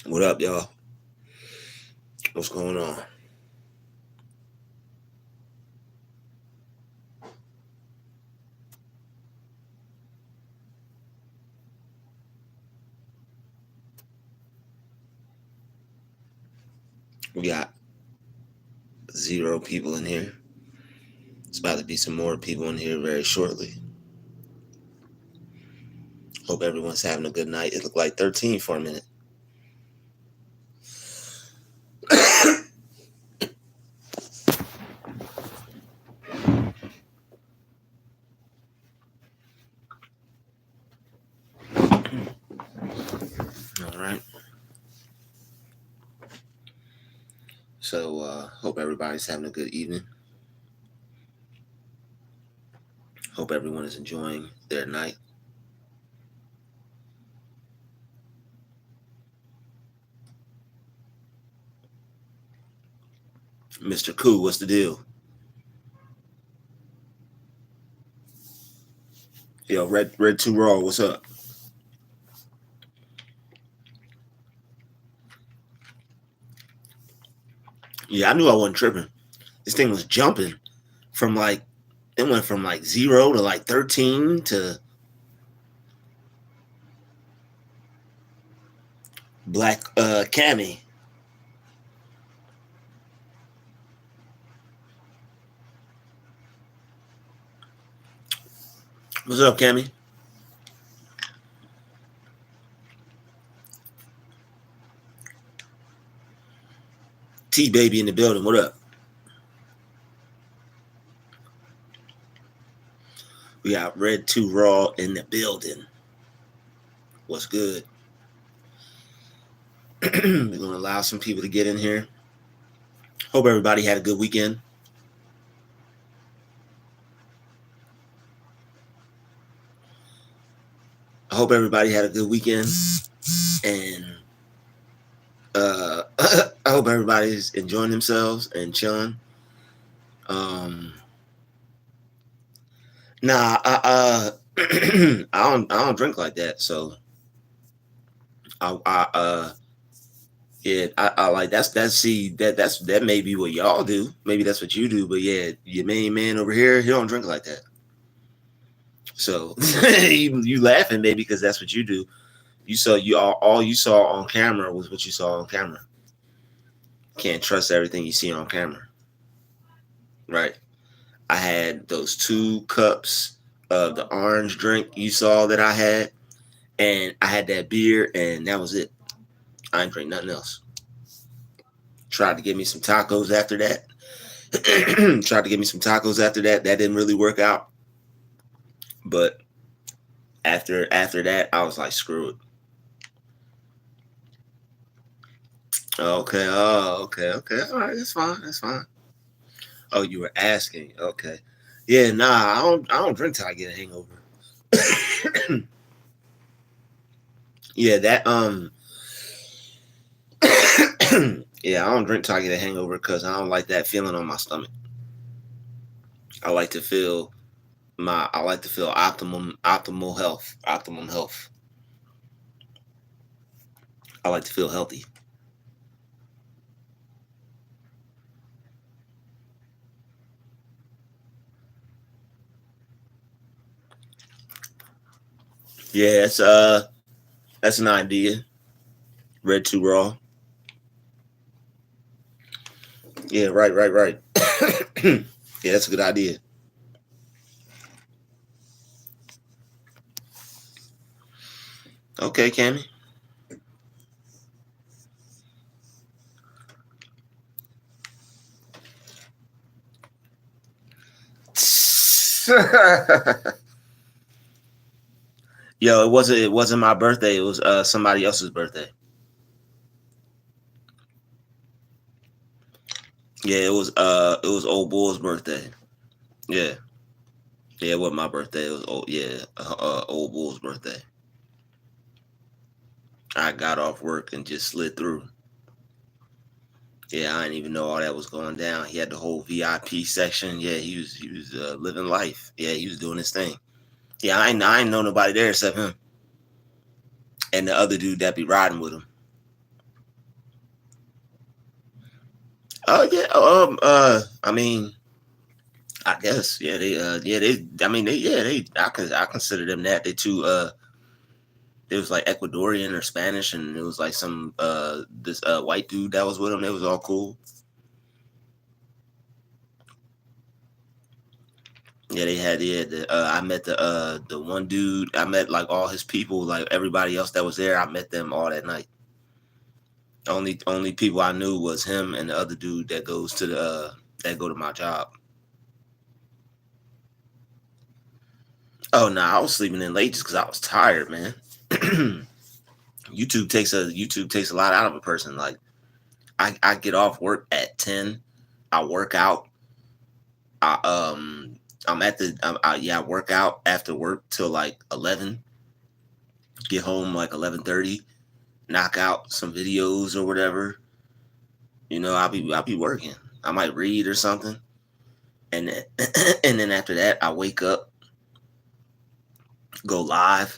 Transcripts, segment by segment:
What up, y'all? What's going on? We got 0 people in here. It's about to be some more people in here very shortly. Hope everyone's having a good night. It looked like 13 for a minute. All right. So, hope everybody's having a good evening. Hope everyone is enjoying their night. Mr. Koo, what's the deal? Yo, Red 2 Raw, what's up? Yeah, I knew I wasn't tripping. This thing was jumping from like, it went from like 0 to like 13 to Black Cammy. What's up, Cammy? T-Baby in the building, what up? We got Red 2 Raw in the building. What's good? We're going to allow some people to get in here. Hope everybody had a good weekend. I hope everybody had a good weekend. And I hope everybody's enjoying themselves and chilling. Nah, I don't drink like that. So I like that may be what y'all do. Maybe that's what you do. But yeah, your main man over here, he don't drink like that. So you laughing, maybe because that's what you do. All you saw on camera was what you saw on camera. Can't trust everything you see on camera, right? I had those 2 cups of the orange drink you saw that I had, and I had that beer, and that was it. I didn't drink nothing else. Tried to get me some tacos after that. That didn't really work out. But after that, I was like, screw it. Okay. Oh, okay. All right. That's fine. Oh, you were asking. Okay. Yeah. Nah. I don't drink till I get a hangover. Yeah. That. Yeah. I don't drink till I get a hangover because I don't like that feeling on my stomach. I like to feel optimal health. I like to feel healthy. Yeah, that's an idea. Red 2 Raw. Yeah, right. Yeah, that's a good idea. Okay, Cammy. Yo, it wasn't my birthday. It was somebody else's birthday. Yeah, it was old Bull's birthday. Yeah. Yeah, it wasn't my birthday. It was old Bull's birthday. I got off work and just slid through. Yeah, I didn't even know all that was going down. He had the whole VIP section. Yeah, he was living life. Yeah, he was doing his thing. Yeah, I ain't know nobody there except him and the other dude that be riding with him. Oh yeah. I mean, I guess I mean, I consider them that. They too. It was like Ecuadorian or Spanish, and it was like some this white dude that was with them. They was all cool. Yeah, they had I met the one dude. I met like all his people, like everybody else that was there. I met them all that night. Only people I knew was him and the other dude that goes to the that go to my job. Oh no, I was sleeping in late just because I was tired, man. YouTube takes a lot out of a person. Like I get off work at 10. I work out. I I'm at the I work out after work till like 11. Get home like 11:30. Knock out some videos or whatever. You know, I'll be working. I might read or something, and then and then after that, I wake up, go live.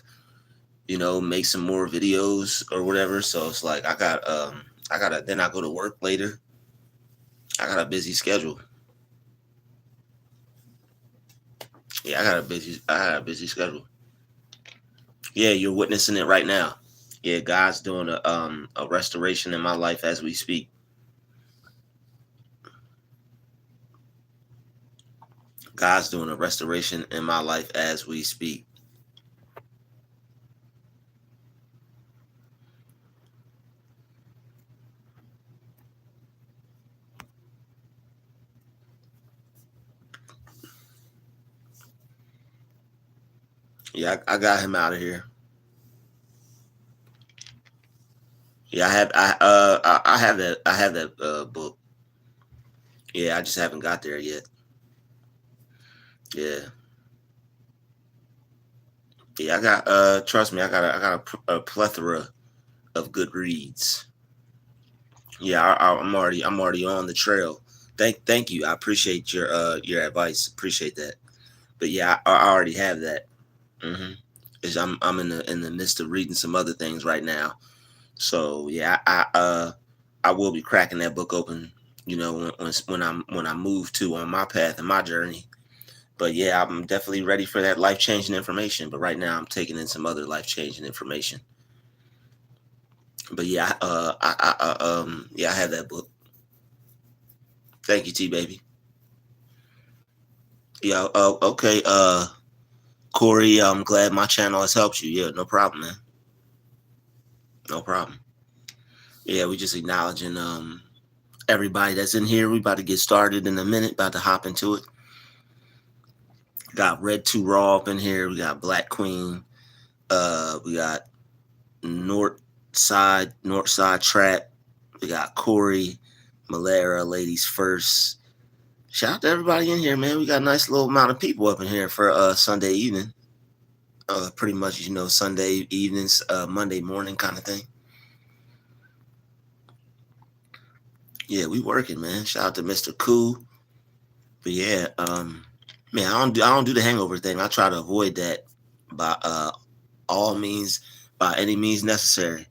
You know, make some more videos or whatever. So it's like I gotta then I go to work later. I got a busy schedule. Yeah, I got a busy schedule. Yeah, you're witnessing it right now. Yeah, God's doing a restoration in my life as we speak. God's doing a restoration in my life as we speak. Yeah, I got him out of here. Yeah, I have that book. Yeah, I just haven't got there yet. Yeah. Yeah, I got trust me, I got a plethora of good reads. Yeah, I'm already on the trail. Thank you. I appreciate your advice. Appreciate that. But yeah, I already have that. Mhm. I'm in the midst of reading some other things right now. So yeah, I will be cracking that book open, you know, when I move to on my path and my journey. But yeah, I'm definitely ready for that life changing information. But right now, I'm taking in some other life changing information. But yeah, yeah, I have that book. Thank you, T baby. Yeah, okay, Corey. I'm glad my channel has helped you. Yeah, no problem, man. No problem. Yeah, we just acknowledging everybody that's in here. We about to get started in a minute. About to hop into it. Got Red 2 Raw up in here. We got Black Queen. We got North Side Trap. We got Corey, Malera, Ladies First. Shout out to everybody in here, man. We got a nice little amount of people up in here for Sunday evening. Pretty much, you know, Sunday evenings, Monday morning kind of thing. Yeah, we working, man. Shout out to Mr. Cool. But yeah, man, I don't do the hangover thing. I try to avoid that by all means, by any means necessary.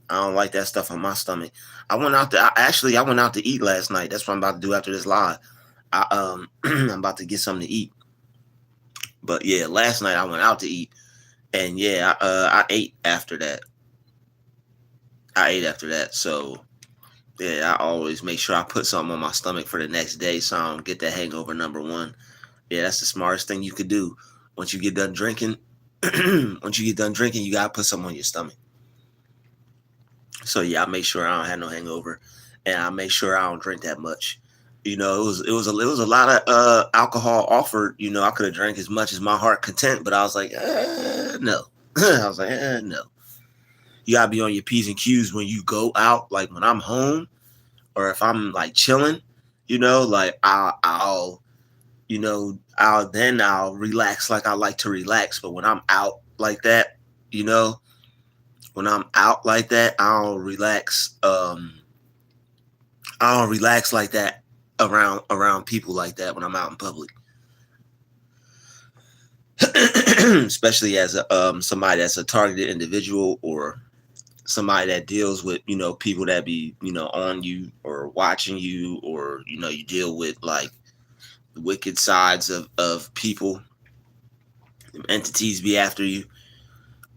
I don't like that stuff on my stomach. I went out to eat last night. That's what I'm about to do after this live. I'm about to get something to eat. But yeah, last night I went out to eat, and yeah, I ate after that. I ate after that. So yeah, I always make sure I put something on my stomach for the next day so I don't get that hangover. Number one. Yeah, that's the smartest thing you could do. Once you get done drinking, you gotta put something on your stomach. So yeah, I make sure I don't have no hangover, and I make sure I don't drink that much. You know, it was a lot of alcohol offered. You know, I could have drank as much as my heart content, but I was like, no. I was like, no. You gotta be on your p's and q's when you go out. Like when I'm home, or if I'm like chilling, you know, like I'll you know, I'll relax like I like to relax. But when I'm out like that, you know, when I'm out like that, I don't relax. I don't relax like that around people like that when I'm out in public. Especially as a somebody that's a targeted individual or somebody that deals with, you know, people that be, you know, on you or watching you, or, you know, you deal with like the wicked sides of people, entities be after you.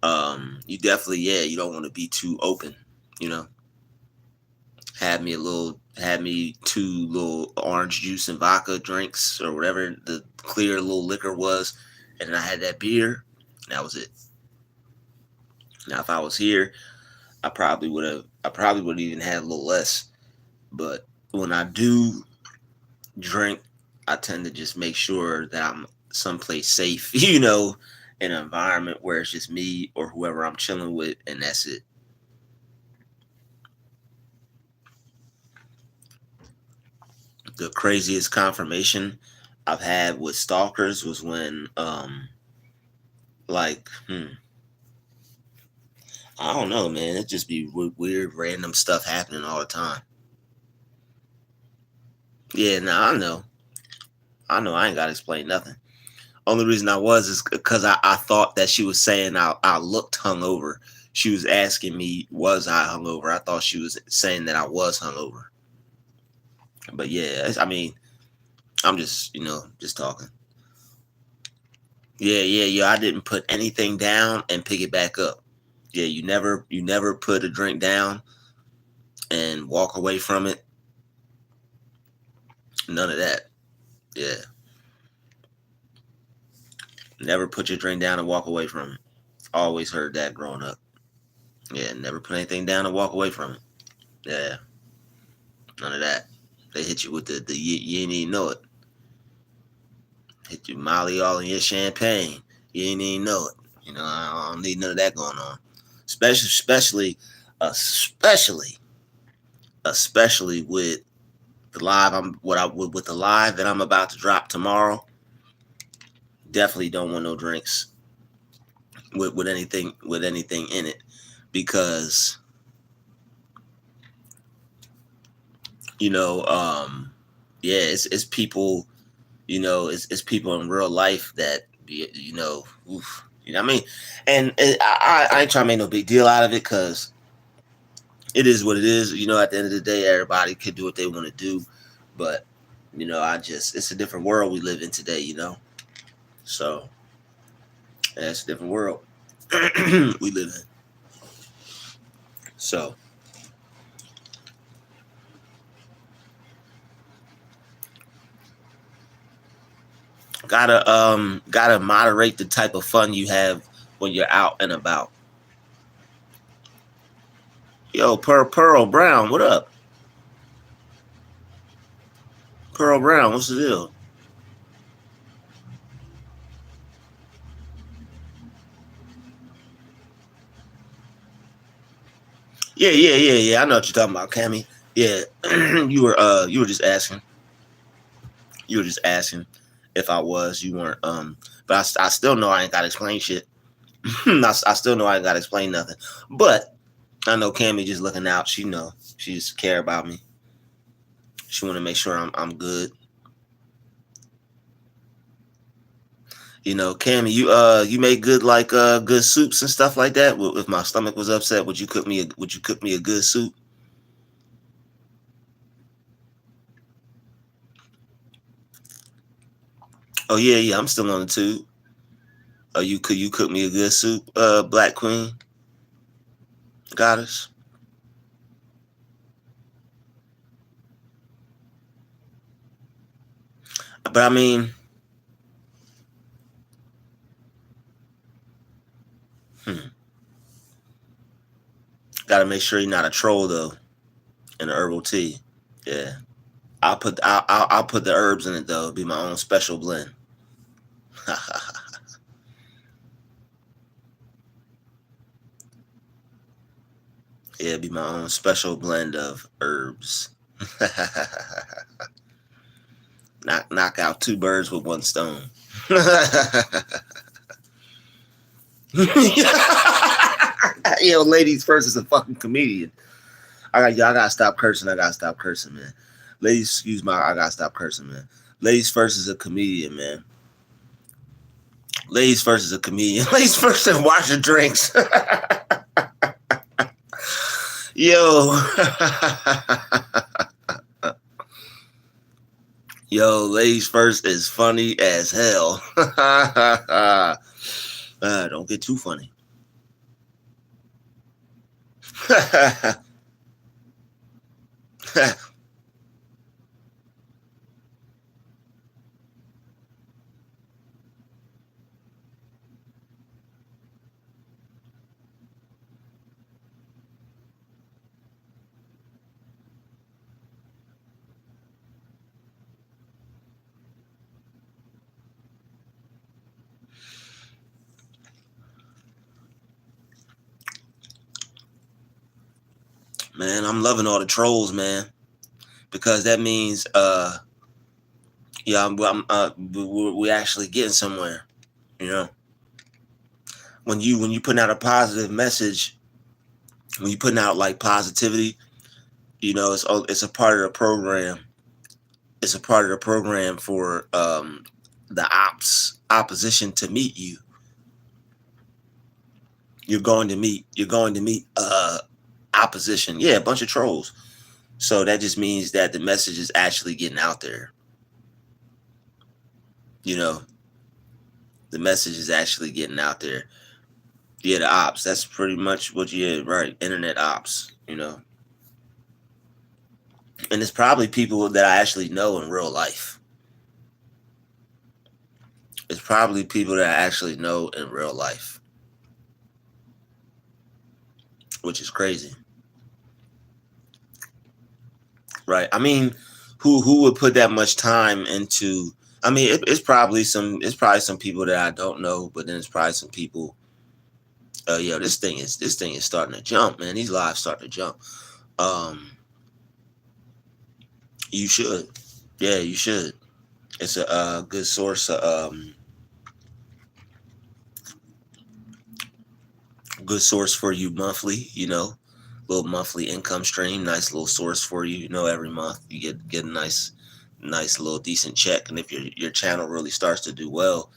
You definitely, yeah, you don't want to be too open, you know. Had me two little orange juice and vodka drinks or whatever the clear little liquor was, and then I had that beer. And that was it. Now, if I was here, I probably would have even had a little less. But when I do drink, I tend to just make sure that I'm someplace safe, you know, in an environment where it's just me or whoever I'm chilling with, and that's it. The craziest confirmation I've had with stalkers was when, like, I don't know, man. It just be weird, random stuff happening all the time. Yeah, now I know. I ain't gotta explain nothing. Only reason I was is because I thought that she was saying I looked hungover. She was asking me, was I hungover? I thought she was saying that I was hungover. But yeah, I mean, I'm just, you know, just talking. Yeah. I didn't put anything down and pick it back up. Yeah, you never put a drink down and walk away from it. None of that. Yeah. Never put your drink down and walk away from it. Always heard that growing up. Yeah, never put anything down and walk away from it. Yeah. None of that. They hit you with the you ain't even know it. Hit you Molly all in your champagne. You ain't even know it. You know, I don't need none of that going on. Especially with the live with the live that I'm about to drop tomorrow. Definitely don't want no drinks with anything in it, because you know, yeah, it's people, you know, it's people in real life that, you know, oof, you know what I mean? And I ain't trying to make no big deal out of it, because it is what it is. You know, at the end of the day, everybody could do what they want to do. But, you know, it's a different world we live in today, you know? So, yeah, it's a different world we live in. So, gotta moderate the type of fun you have when you're out and about. Yo, Pearl Brown, what up? Pearl Brown, what's the deal? Yeah. I know what you're talking about, Cammy. Yeah, you were just asking. You were just asking if I was. You weren't. But I still know I ain't got to explain shit. I still know I ain't got to explain nothing. But I know Cammy just looking out. She know. She just care about me. She want to make sure I'm good. You know, Cammy, you make good like good soups and stuff like that. If my stomach was upset, would you cook me a good soup? Oh yeah, I'm still on the tube. Oh, you cook me a good soup, Black Queen, Goddess. But I mean, hmm, gotta make sure you're not a troll though. In the herbal tea, yeah. I'll put the herbs in it though. It'll be my own special blend. Yeah, it'll be my own special blend of herbs. Knock out two birds with one stone. Yo, ladies first is a fucking comedian. I gotta stop cursing. I gotta stop cursing, man. Ladies, excuse my, I gotta stop cursing, man. Ladies first is a comedian, man. Ladies first is a comedian. Ladies first and wash your drinks. Yo. Yo, ladies first is funny as hell. Don't get too funny. Man, I'm loving all the trolls, man, because that means yeah, we're actually getting somewhere. You know, when you putting out a positive message, when you putting out like positivity, you know, it's a part of the program. It's a part of the program for the opposition to meet you. You're going to meet opposition. Yeah, a bunch of trolls. So that just means that the message is actually getting out there. You know, the message is actually getting out there. Yeah, the ops. That's pretty much what you right. Internet ops, you know. And it's probably people that I actually know in real life. It's probably people that I actually know in real life, which is crazy. Right. I mean, who would put that much time into I mean, it's probably some people that I don't know, but then it's probably some people yo, this thing is starting to jump, man. These lives starting to jump. Um you should. Yeah, you should. It's a good source of good source for you monthly, you know, little monthly income stream, nice little source for you, you know, every month you get a nice little decent check. And if your channel really starts to do well,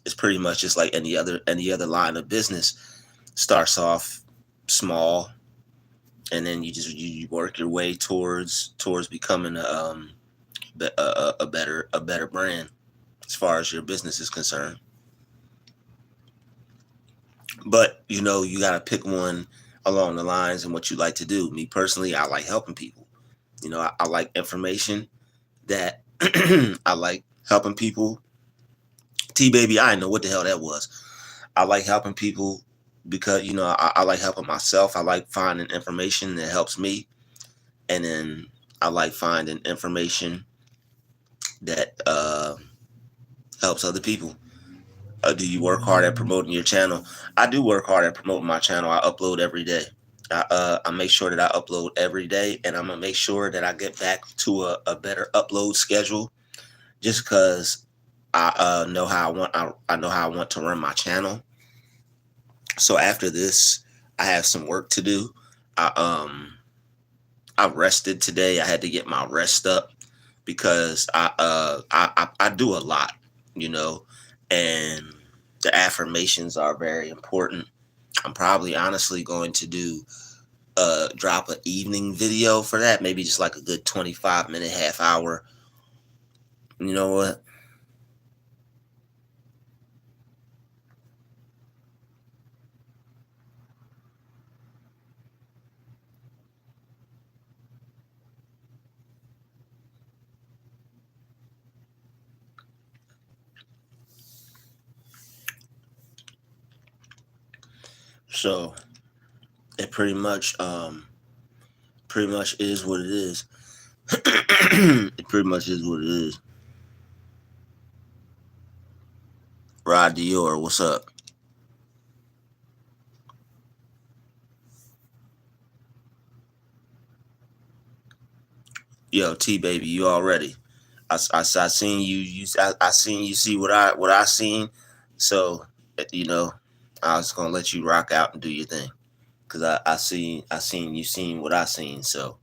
it's pretty much just like any other line of business. Starts off small, and then you work your way towards becoming a better brand as far as your business is concerned. But you know, you got to pick one along the lines and what you like to do. Me personally, I like helping people. You know, I like information that I like helping people. T baby, I didn't know what the hell that was. I like helping people because you know I like helping myself. I like finding information that helps me, and then I like finding information that helps other people. Do you work hard at promoting your channel? I do work hard at promoting my channel. I upload every day. I make sure that I upload every day, and I'm gonna make sure that I get back to a better upload schedule. Just because I know how I know how I want to run my channel. So after this, I have some work to do. I I rested today. I had to get my rest up because I do a lot, you know, and the affirmations are very important. I'm probably honestly going to do drop an evening video for that, maybe just like a good 25-minute, half hour. You know what? So it pretty much is what it is. It pretty much is what it is. Rod Dior, what's up? Yo, T baby, you already. I seen I seen you see what I seen. So you know, I was gonna let you rock out and do your thing because I seen you seen what I seen. So,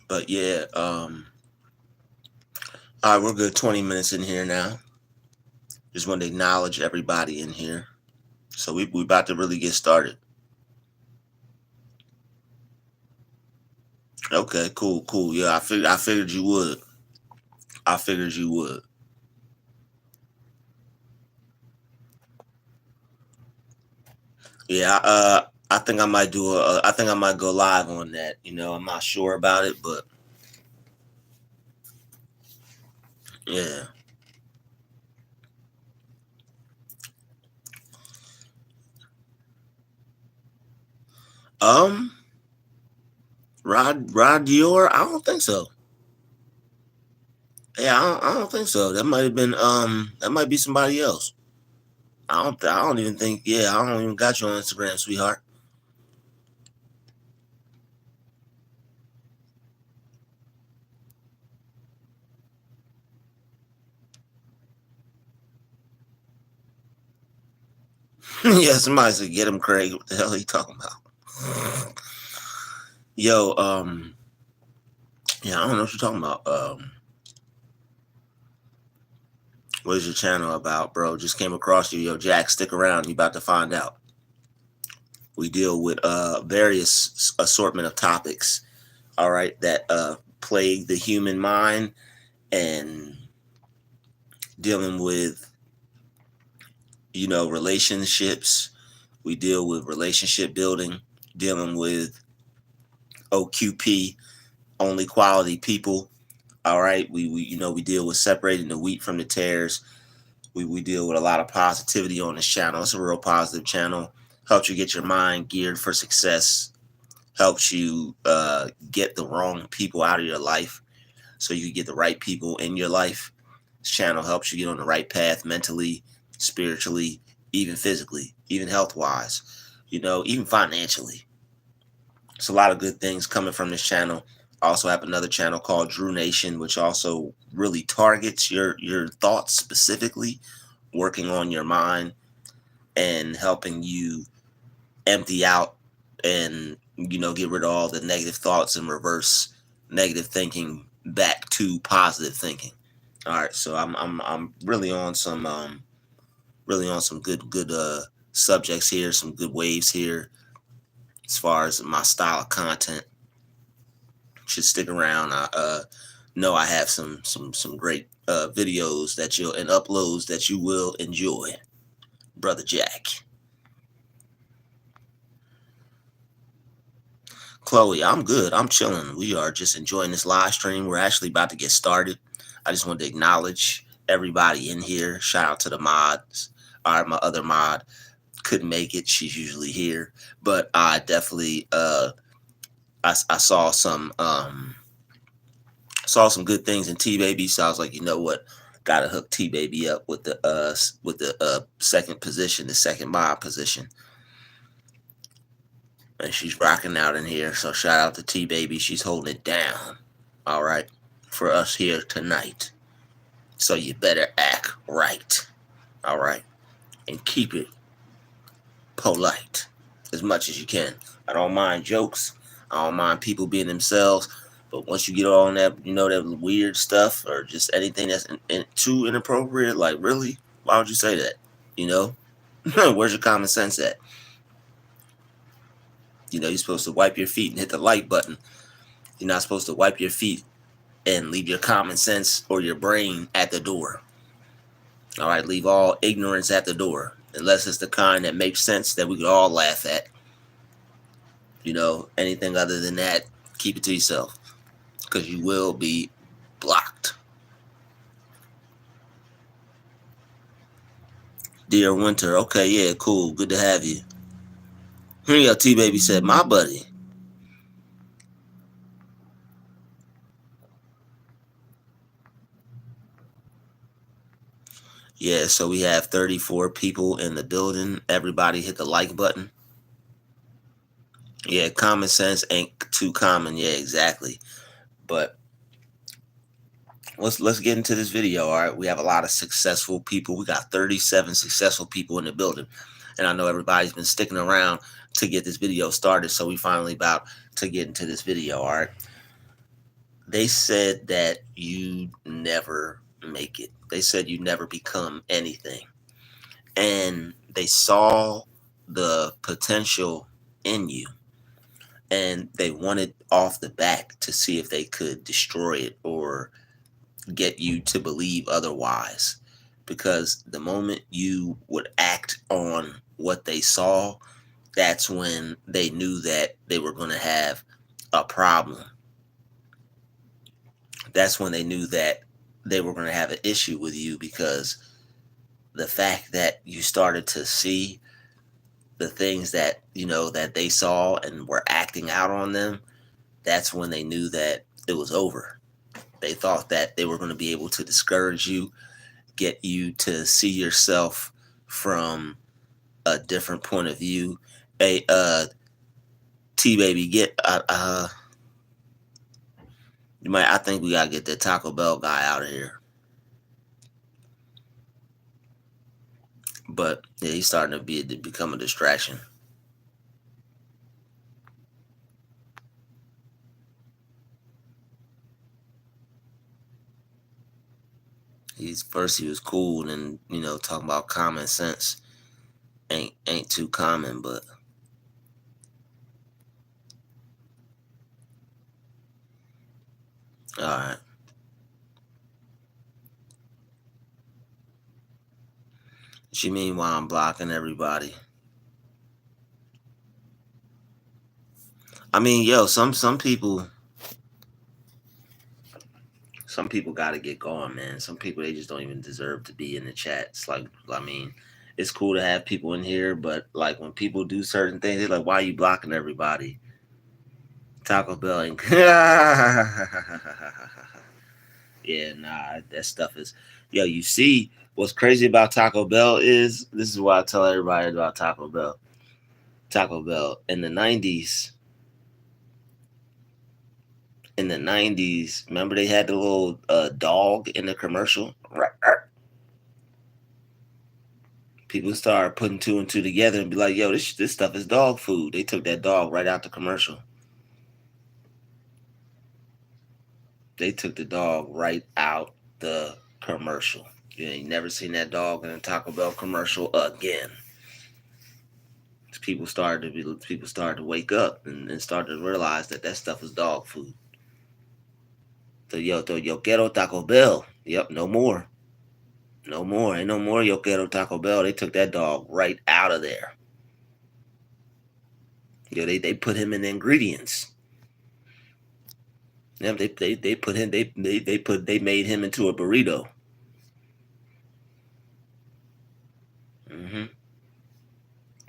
but yeah, all right, we're good. 20 minutes in here now. Just want to acknowledge everybody in here. So we about to really get started. Okay, cool. Yeah, I figured you would. I figured you would. Yeah, I think I might do I think I might go live on that. I'm not sure about it, but yeah. Um, Rod Dior, I don't think so. Yeah, I don't think so. That might have been that might be somebody else. I don't even think. Yeah, I don't even got you on Instagram, sweetheart. Yeah, somebody said get him, Craig. What the hell are you talking about? Yo, yeah, I don't know what you're talking about. What is your channel about, bro? Just came across you. Yo, Jack, stick around. You about to find out. We deal with various assortment of topics, all right, that plague the human mind, and dealing with, relationships. We deal with relationship building, dealing with OQP, only quality people. All right. We deal with separating the wheat from the tares. We deal with a lot of positivity on this channel. It's a real positive channel. Helps you get your mind geared for success. Helps you get the wrong people out of your life so you get the right people in your life. This channel helps you get on the right path mentally, spiritually, even physically, even health wise, even financially. It's a lot of good things coming from this channel. I also have another channel called Drew Nation, which also really targets your thoughts specifically, working on your mind and helping you empty out and get rid of all the negative thoughts and reverse negative thinking back to positive thinking. All right, so I'm really on some good subjects here, some good waves here as far as my style of content. Should stick around. I know I have some great videos that you'll and uploads that you will enjoy, brother Jack. Chloe, I'm good. I'm chilling. We are just enjoying this live stream. We're actually about to get started. I just wanted to acknowledge everybody in here. Shout out to the mods. All right, my other mod couldn't make it. She's usually here, but I definitely I saw some good things in T Baby, so I was like, you know what, gotta hook T Baby up with the second position, the second mod position, and she's rocking out in here. So shout out to T Baby, she's holding it down. All right, for us here tonight. So you better act right. All right, and keep it polite as much as you can. I don't mind jokes. I don't mind people being themselves. But once you get on that, that weird stuff or just anything that's too inappropriate, like really, why would you say that? You know, where's your common sense at? You're supposed to wipe your feet and hit the like button. You're not supposed to wipe your feet and leave your common sense or your brain at the door. All right, leave all ignorance at the door, unless it's the kind that makes sense that we could all laugh at. Anything other than that, keep it to yourself, because you will be blocked. Dear Winter, okay, yeah, cool, good to have you. Here you go, T Baby said, my buddy. Yeah, so we have 34 people in the building. Everybody hit the like button. Yeah, common sense ain't too common. Yeah, exactly. But let's get into this video. All right, we have a lot of successful people. We got 37 successful people in the building, and I know everybody's been sticking around to get this video started, so we finally about to get into this video. All right, they said that you never make it. They said you never become anything. And they saw the potential in you, and they wanted off the back to see if they could destroy it or get you to believe otherwise. Because the moment you would act on what they saw, that's when they knew that they were going to have a problem. That's when they knew that they were going to have an issue with you, because the fact that you started to see the things that that they saw and were acting out on them, that's when they knew that it was over. They thought that they were going to be able to discourage you, get you to see yourself from a different point of view. Hey, T baby, get you might. I think we gotta get that Taco Bell guy out of here. But yeah, he's starting to become a distraction. He was cool, and talking about common sense ain't too common, but all right. What you mean why I'm blocking everybody? I mean, yo, some people got to get going, man. Some people, they just don't even deserve to be in the chat. It's like, I mean, it's cool to have people in here, but like when people do certain things, they're like, "Why are you blocking everybody?" Taco Bell ain't. Yeah, nah, that stuff is. Yo, you see, what's crazy about Taco Bell is this is why I tell everybody about Taco Bell. Taco Bell in the '90s. In the '90s, remember they had the little dog in the commercial. People started putting two and two together and be like, "Yo, this stuff is dog food." They took that dog right out the commercial. They took the dog right out the commercial. You ain't never seen that dog in a Taco Bell commercial again. People started to wake up and started to realize that stuff is dog food. So yo quiero Taco Bell. Yep, no more. No more. Ain't no more yo quiero Taco Bell. They took that dog right out of there. They put him in the ingredients. Yeah, they put him they made him into a burrito. hmm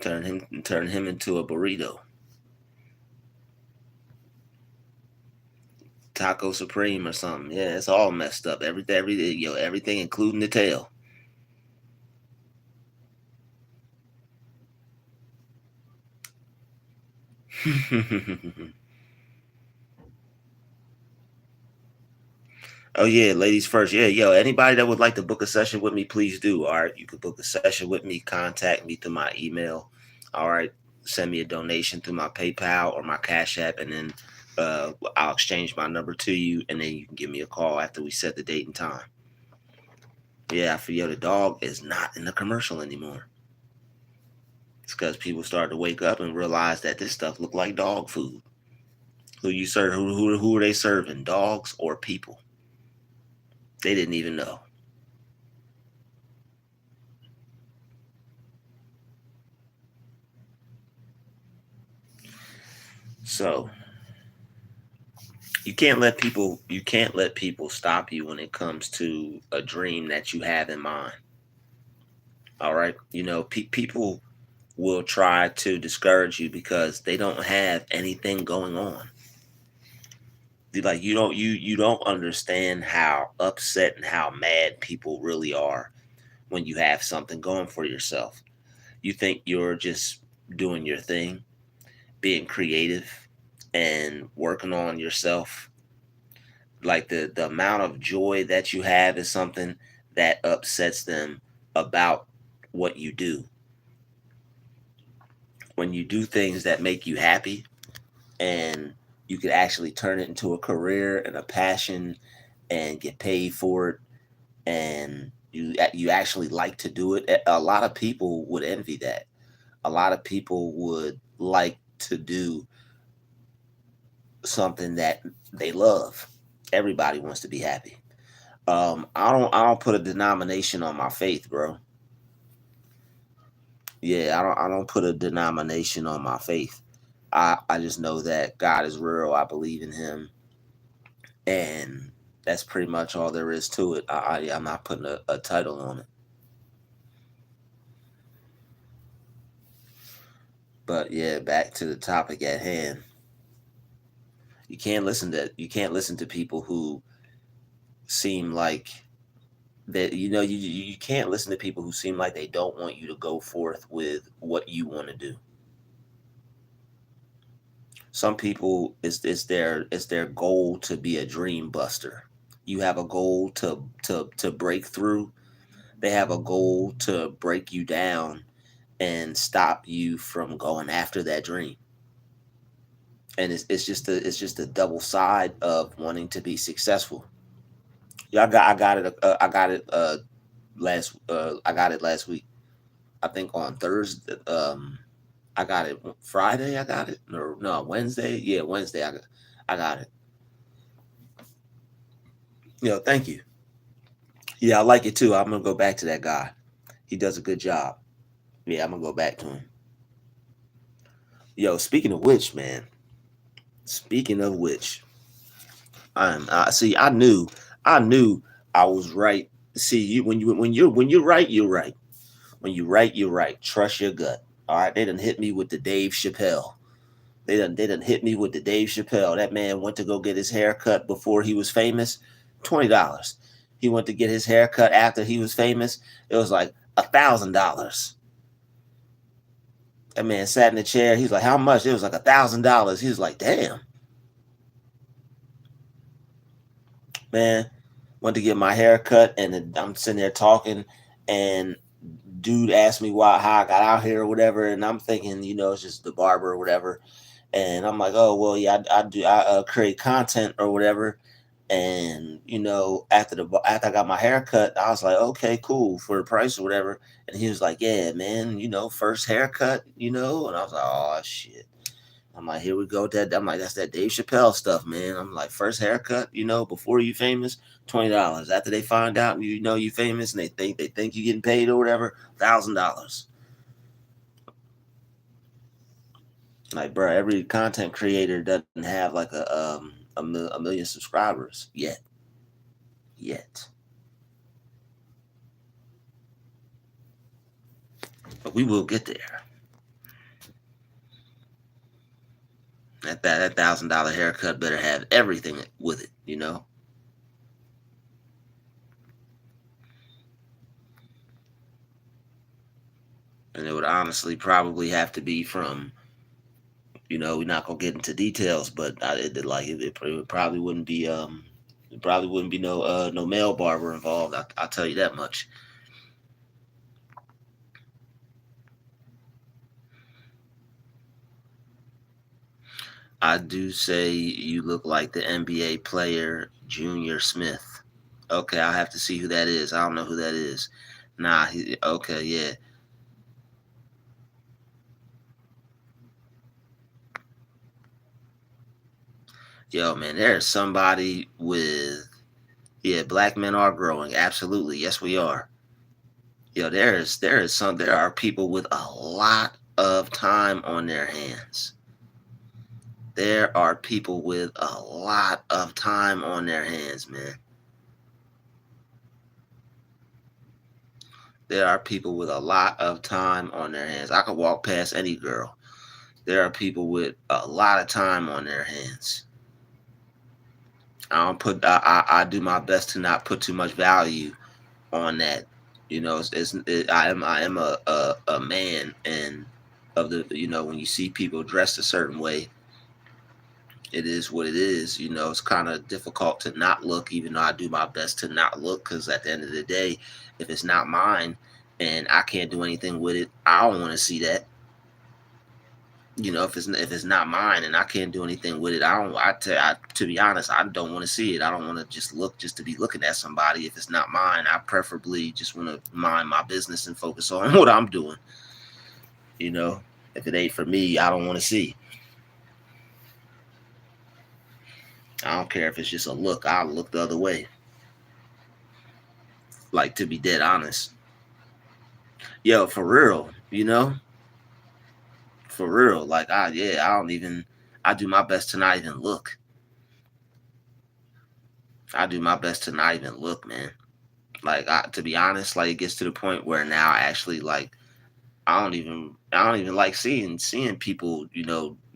Turn him into a burrito. Taco Supreme or something. Yeah, it's all messed up. Everything including the tail. Oh yeah, ladies first. Yeah, yo, anybody that would like to book a session with me, please do. All right, you could book a session with me. Contact me through my email. All right, send me a donation through my PayPal or my Cash App, and then I'll exchange my number to you, and then you can give me a call after we set the date and time. Yeah, I feel the dog is not in the commercial anymore. It's because people started to wake up and realize that this stuff looked like dog food. Who you serve? Who are they serving? Dogs or people? They didn't even know. So you can't let people stop you when it comes to a dream that you have in mind. All right, people will try to discourage you because they don't have anything going on. Like you don't understand how upset and how mad people really are when you have something going for yourself. You think you're just doing your thing, being creative and working on yourself. Like the amount of joy that you have is something that upsets them about what you do. When you do things that make you happy and you could actually turn it into a career and a passion and get paid for it and you actually like to do it, a lot of people would envy that. A lot of people would like to do something that they love. Everybody wants to be happy. I don't put a denomination on my faith, bro. Yeah, I don't put a denomination on my faith. I just know that God is real. I believe in him, and that's pretty much all there is to it. I'm not putting a title on it. But yeah, back to the topic at hand. You can't listen to people who seem like that. You can't listen to people who seem like they don't want you to go forth with what you want to do. Some people, it's their goal to be a dream buster. You have a goal to break through. They have a goal to break you down and stop you from going after that dream. And it's just a double side of wanting to be successful. Yeah, I got it last week. I think on Thursday. I got it Friday. I got it, or no, Wednesday. Yeah, Wednesday. I got it. Thank you. Yeah, I like it too. I'm gonna go back to that guy. He does a good job. Yeah, I'm gonna go back to him. Yo, speaking of which, man. Speaking of which, see. I knew I was right. See, when you're right, you're right. When you're right, you're right. Trust your gut. All right, they done hit me with the Dave Chappelle. They done hit me with the Dave Chappelle. That man went to go get his hair cut before he was famous. $20. He went to get his hair cut after he was famous. It was like $1,000. That man sat in the chair. He's like, "How much?" It was like $1,000. He was like, "Damn, man." Went to get my hair cut, and then I'm sitting there talking, and dude asked me how I got out here or whatever, and I'm thinking, it's just the barber or whatever. And I'm like, "Oh well, yeah, I create content or whatever." And after I got my hair cut, I was like, "Okay, cool for the price or whatever." And he was like, "Yeah, man, first haircut, And I was like, "Oh shit." I'm like, "Here we go." I'm like, "That's that Dave Chappelle stuff, man." I'm like, "First haircut, before you famous, $20. After they find out you famous and they think you getting paid or whatever, $1,000." Like, bro, every content creator doesn't have like a million subscribers yet. But we will get there. That $1,000 haircut better have everything with it. And it would honestly probably have to be from, we're not gonna get into details, but it probably wouldn't be no male barber involved. I'll tell you that much. I do say you look like the NBA player Junior Smith. Okay, I'll have to see who that is. I don't know who that is. Nah, okay, yeah. Yo, man, there's somebody with, yeah, black men are growing. Absolutely. Yes, we are. Yo, there are people with a lot of time on their hands. There are people with a lot of time on their hands, man. There are people with a lot of time on their hands. I could walk past any girl. There are people with a lot of time on their hands. I don't put. I do my best to not put too much value on that. I am a man, and when you see people dressed a certain way, it is what it is. It's kind of difficult to not look, even though I do my best to not look, because at the end of the day, if it's not mine and I can't do anything with it, I don't want to see that. You know, if it's not mine and I can't do anything with it, to be honest, I don't want to see it. I don't want to just look just to be looking at somebody. If it's not mine, I preferably just want to mind my business and focus on what I'm doing. You know, if it ain't for me, I don't want to see. I don't care if it's just a look. I'll look the other way. Like, to be dead honest. Yo, for real, you know? For real. Like, I do my best to not even look. I do my best to not even look, man. Like, to be honest, like, it gets to the point where now I actually, like, I don't even like seeing people,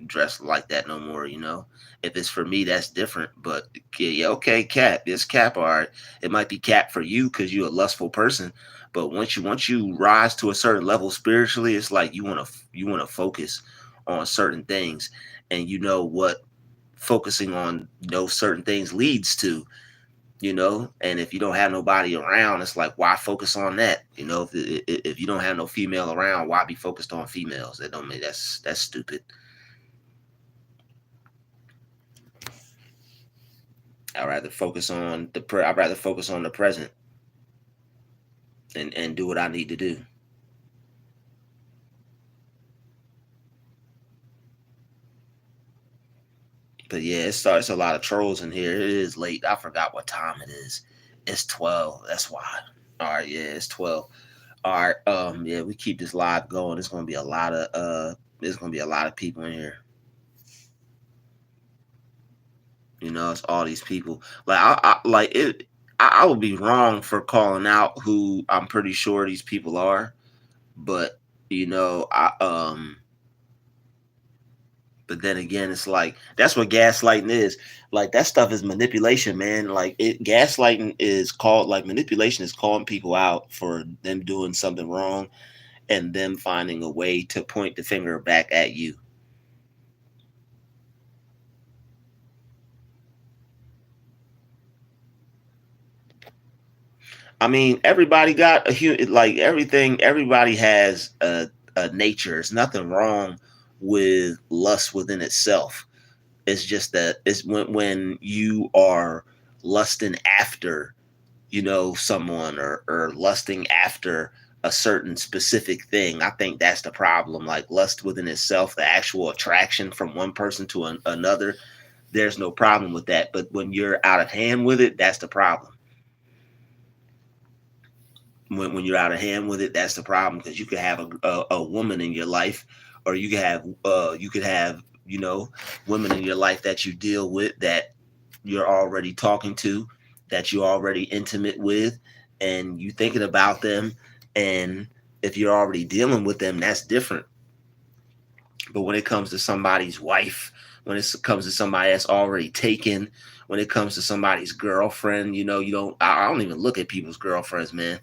dressed like that no more, If it's for me, that's different. But yeah, okay, Cap, it's Cap art. It might be Cap for you because you're a lustful person. But once you rise to a certain level spiritually, it's like you wanna focus on certain things, and you know what focusing on those certain things leads to, and if you don't have nobody around, it's like, why focus on that? If you don't have no female around, why be focused on females? That don't make that's stupid. I'd rather focus on the present and do what I need to do. But yeah, it starts a lot of trolls in here. It is late. I forgot what time it is. It's 12. That's why. All right, yeah, it's 12. All right, yeah, we keep this live going. There's gonna be a lot of people in here. It's all these people. Like I like it. I would be wrong for calling out who I'm pretty sure these people are, but I But then again, it's like that's what gaslighting is. Like that stuff is manipulation, man. Like gaslighting is called like manipulation is calling people out for them doing something wrong and them finding a way to point the finger back at you. I mean, everybody got like everything. Everybody has a nature. There's nothing wrong with lust within itself. It's just that it's when you are lusting after, someone or lusting after a certain specific thing. I think that's the problem. Like lust within itself, the actual attraction from one person to another, there's no problem with that. But when you're out of hand with it, that's the problem. When you're out of hand with it, that's the problem because you could have a woman in your life, or you could have women in your life that you deal with that you're already talking to, that you're already intimate with, and you thinking about them. And if you're already dealing with them, that's different. But when it comes to somebody's wife, when it comes to somebody that's already taken, when it comes to somebody's girlfriend, you don't. I don't even look at people's girlfriends, man.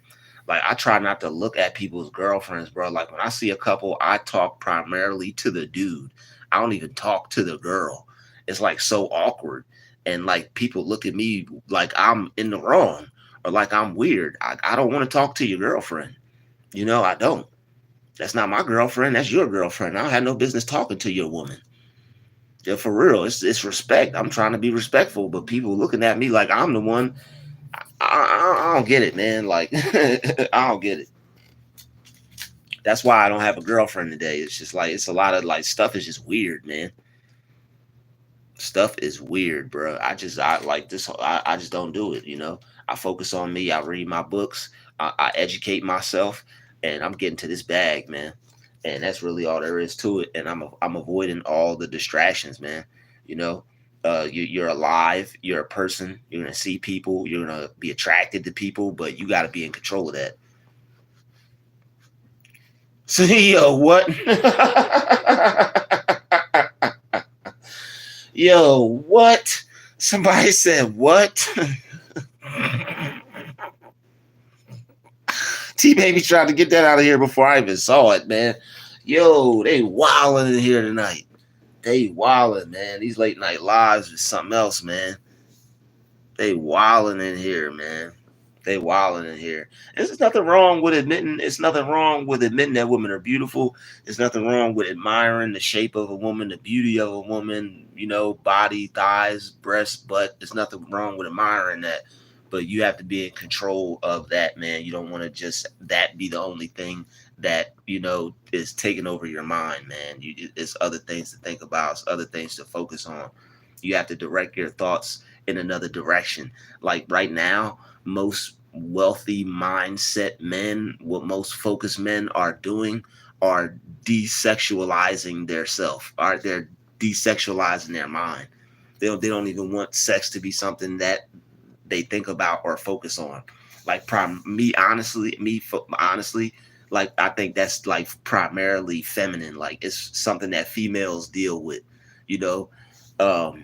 Like I try not to look at people's girlfriends, bro. Like when I see a couple, I talk primarily to the dude. I don't even talk to the girl. It's like so awkward, and like people look at me like I'm in the wrong or like I'm weird. I don't want to talk to your girlfriend. I don't. That's not my girlfriend. That's your girlfriend. I don't have no business talking to your woman. Yeah, for real. It's respect. I'm trying to be respectful, but people looking at me like I'm the one. I don't get it, man. Like I don't get it. That's why I don't have a girlfriend today. It's just like it's a lot of like stuff is just weird, man. Stuff is weird, bro. I like this. I just don't do it. I focus on me. I read my books. I educate myself, and I'm getting to this bag, man. And that's really all there is to it. And I'm avoiding all the distractions, man. You know, you're alive. You're a person. You're gonna see people. You're gonna be attracted to people, but you got to be in control of that. So yo, what? Yo, what? Somebody said what? T Baby tried to get that out of here before I even saw it, man. Yo, they wilding in here tonight. They wilding, man. These late night lives is something else, man. They wilding in here, man. They wilding in here. There's nothing wrong with admitting. It's nothing wrong with admitting that women are beautiful. There's nothing wrong with admiring the shape of a woman, the beauty of a woman. You know, body, thighs, breasts, butt. There's nothing wrong with admiring that. But you have to be in control of that, man. You don't want to just that be the only thing that is taking over your mind, man. It's other things to think about. It's other things to focus on. You have to direct your thoughts in another direction. Like right now, most wealthy mindset men, what most focused men are doing, are desexualizing their self. They're desexualizing their mind. They don't even want sex to be something that they think about or focus on. Like honestly, like I think that's like primarily feminine. Like it's something that females deal with, you know. Um,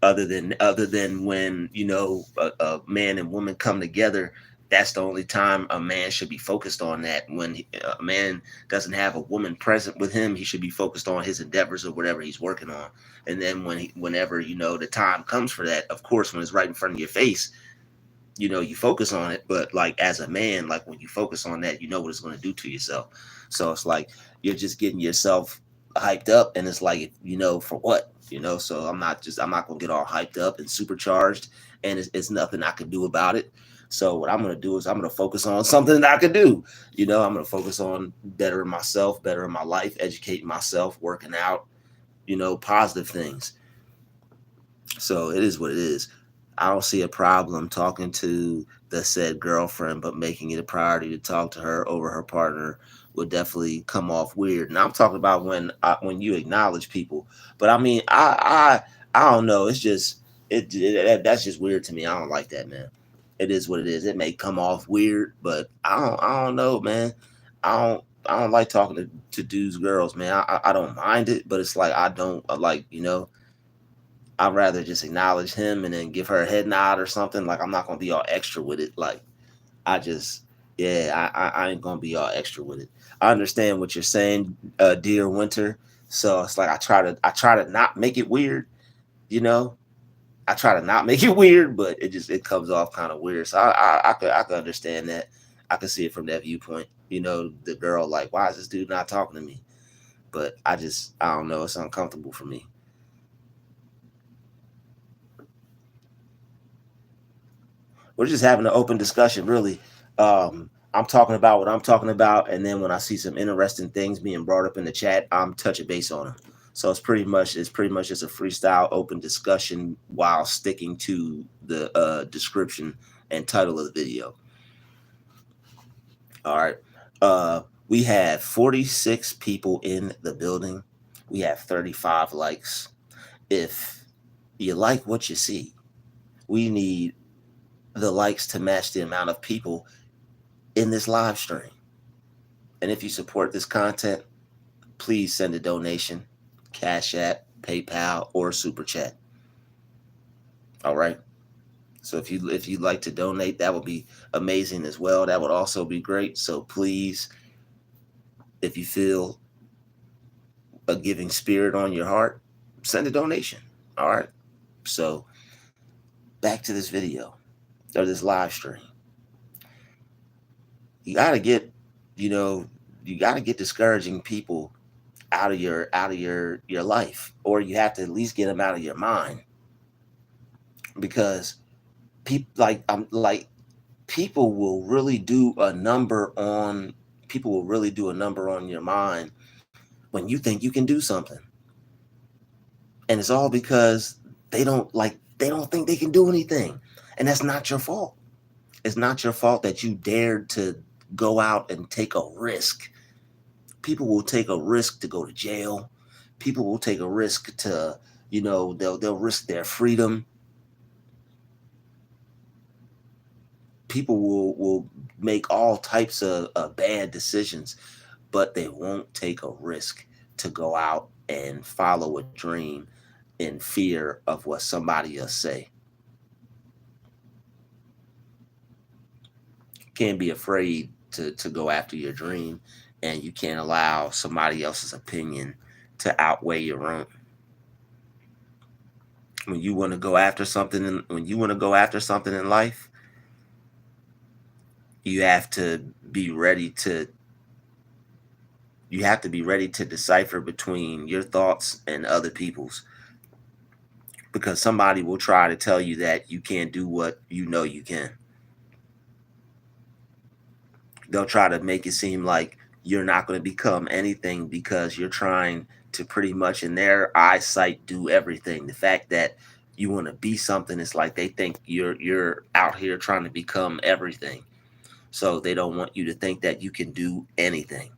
other than when a man and woman come together, that's the only time a man should be focused on that. When a man doesn't have a woman present with him, he should be focused on his endeavors or whatever he's working on. And then whenever the time comes for that, of course, when it's right in front of your face, you focus on it. But like as a man, like when you focus on that, you know what it's going to do to yourself. So it's like you're just getting yourself hyped up, and it's like, for what? So I'm not gonna get all hyped up and supercharged, and it's nothing I can do about it. So what I'm gonna do is I'm gonna focus on something that I can do. I'm gonna focus on bettering myself, bettering my life, educating myself, working out, positive things. So it is what it is. I don't see a problem talking to the said girlfriend, but making it a priority to talk to her over her partner would definitely come off weird. And I'm talking about when you acknowledge people. But I mean, I don't know. It's just that's just weird to me. I don't like that, man. It is what it is. It may come off weird, but I don't know, man. I don't like talking to dudes, girls, man. I don't mind it, but it's like I don't like, I'd rather just acknowledge him and then give her a head nod or something. Like I'm not gonna be all extra with it. Like I just, yeah, I ain't gonna be all extra with it. I understand what you're saying, dear Winter. So it's like I try to not make it weird. You know, I try to not make it weird, but it comes off kind of weird. So I could understand that. I could see it from that viewpoint. The girl like, why is this dude not talking to me? But I don't know. It's uncomfortable for me. We're just having an open discussion, really. I'm talking about what I'm talking about, and then when I see some interesting things being brought up in the chat, I'm touching base on them. So it's pretty much just a freestyle, open discussion while sticking to the description and title of the video. All right. We have 46 people in the building. We have 35 likes. If you like what you see, we need the likes to match the amount of people in this live stream. And if you support this content, please send a donation, Cash App, PayPal, or Super Chat. All right. So if you'd like to donate, that would be amazing as well. That would also be great. So please, if you feel a giving spirit on your heart, send a donation. All right. So back to this video or this live stream. You gotta get, you know, you gotta get discouraging people out of your life, or you have to at least get them out of your mind, because people will really do a number on your mind when you think you can do something, and it's all because they don't think they can do anything, and that's not your fault. It's not your fault that you dared to go out and take a risk. People will take a risk to go to jail. People will take a risk to, they'll risk their freedom. People will make all types of bad decisions, but they won't take a risk to go out and follow a dream in fear of what somebody else say. You can't be afraid to go after your dream, and you can't allow somebody else's opinion to outweigh your own. When you want to go after something in life, you have to be ready to decipher between your thoughts and other people's, because somebody will try to tell you that you can't do what you know you can. They'll try to make it seem like you're not going to become anything because you're trying to pretty much in their eyesight do everything. The fact that you want to be something is like they think you're out here trying to become everything. So they don't want you to think that you can do anything.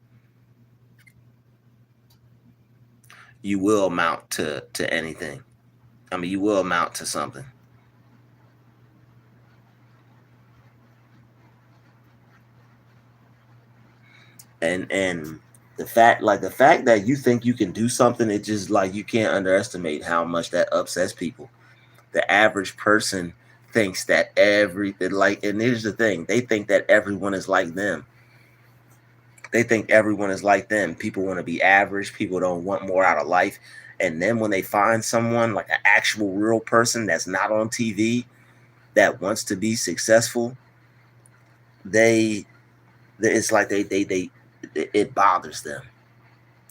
You will amount to anything. I mean, you will amount to something. And the fact that you think you can do something, it just like you can't underestimate how much that upsets people. The average person thinks that everything like, and here's the thing, they think that everyone is like them. They think everyone is like them. People want to be average. People don't want more out of life. And then when they find someone like an actual real person that's not on TV that wants to be successful, they it's like they it bothers them.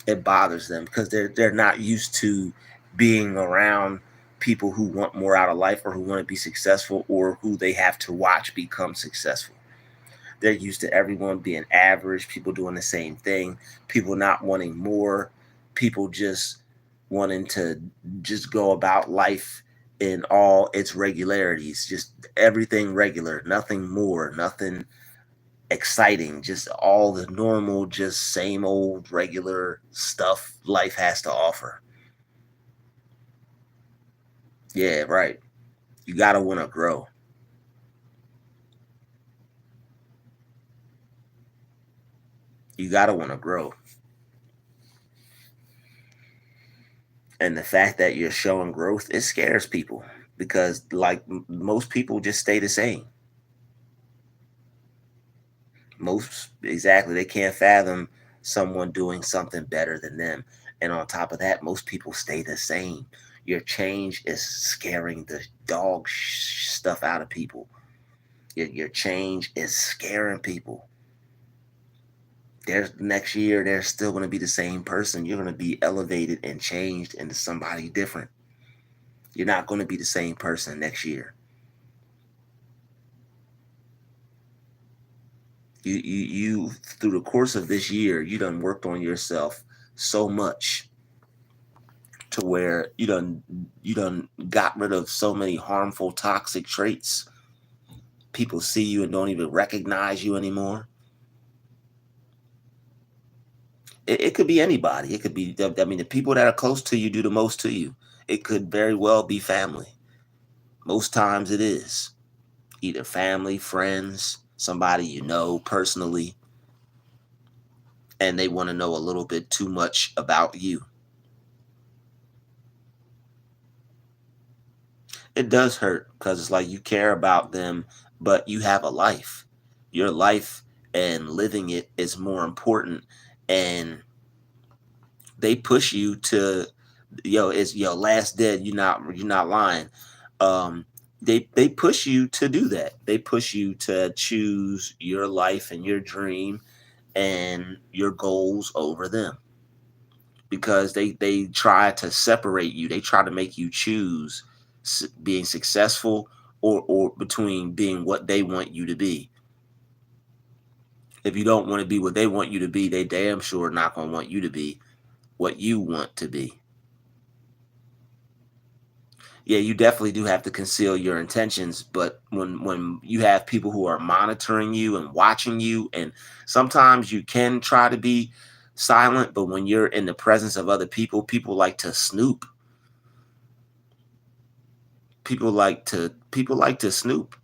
It bothers them because they're not used to being around people who want more out of life or who want to be successful or who they have to watch become successful. They're used to everyone being average, people doing the same thing, people not wanting more, people just wanting to just go about life in all its regularities, just everything regular, nothing more, nothing exciting, just all the normal, just same old regular stuff life has to offer. Yeah, right. You gotta want to grow. You gotta want to grow. And the fact that you're showing growth, it scares people because, like, most people just stay the same. Most, exactly, they can't fathom someone doing something better than them. And on top of that, most people stay the same. Your change is scaring the dog stuff out of people. Your change is scaring people. There's next year, they're still going to be the same person. You're going to be elevated and changed into somebody different. You're not going to be the same person next year. You through the course of this year, you done worked on yourself so much to where you done got rid of so many harmful, toxic traits. People see you and don't even recognize you anymore. It could be anybody. It could be, I mean, the people that are close to you do the most to you. It could very well be family. Most times it is either family, friends, somebody you know personally, and they want to know a little bit too much about you. It does hurt because it's like you care about them, but you have a life. Your life and living it is more important. And they push you to, it's your last dead. You're not lying. Um, they push you to do that. They push you to choose your life and your dream and your goals over them because they try to separate you. They try to make you choose being successful or between being what they want you to be. If you don't want to be what they want you to be, they damn sure not going to want you to be what you want to be. Yeah, you definitely do have to conceal your intentions, but when you have people who are monitoring you and watching you, and sometimes you can try to be silent, but when you're in the presence of other people, people like to snoop. People like to snoop.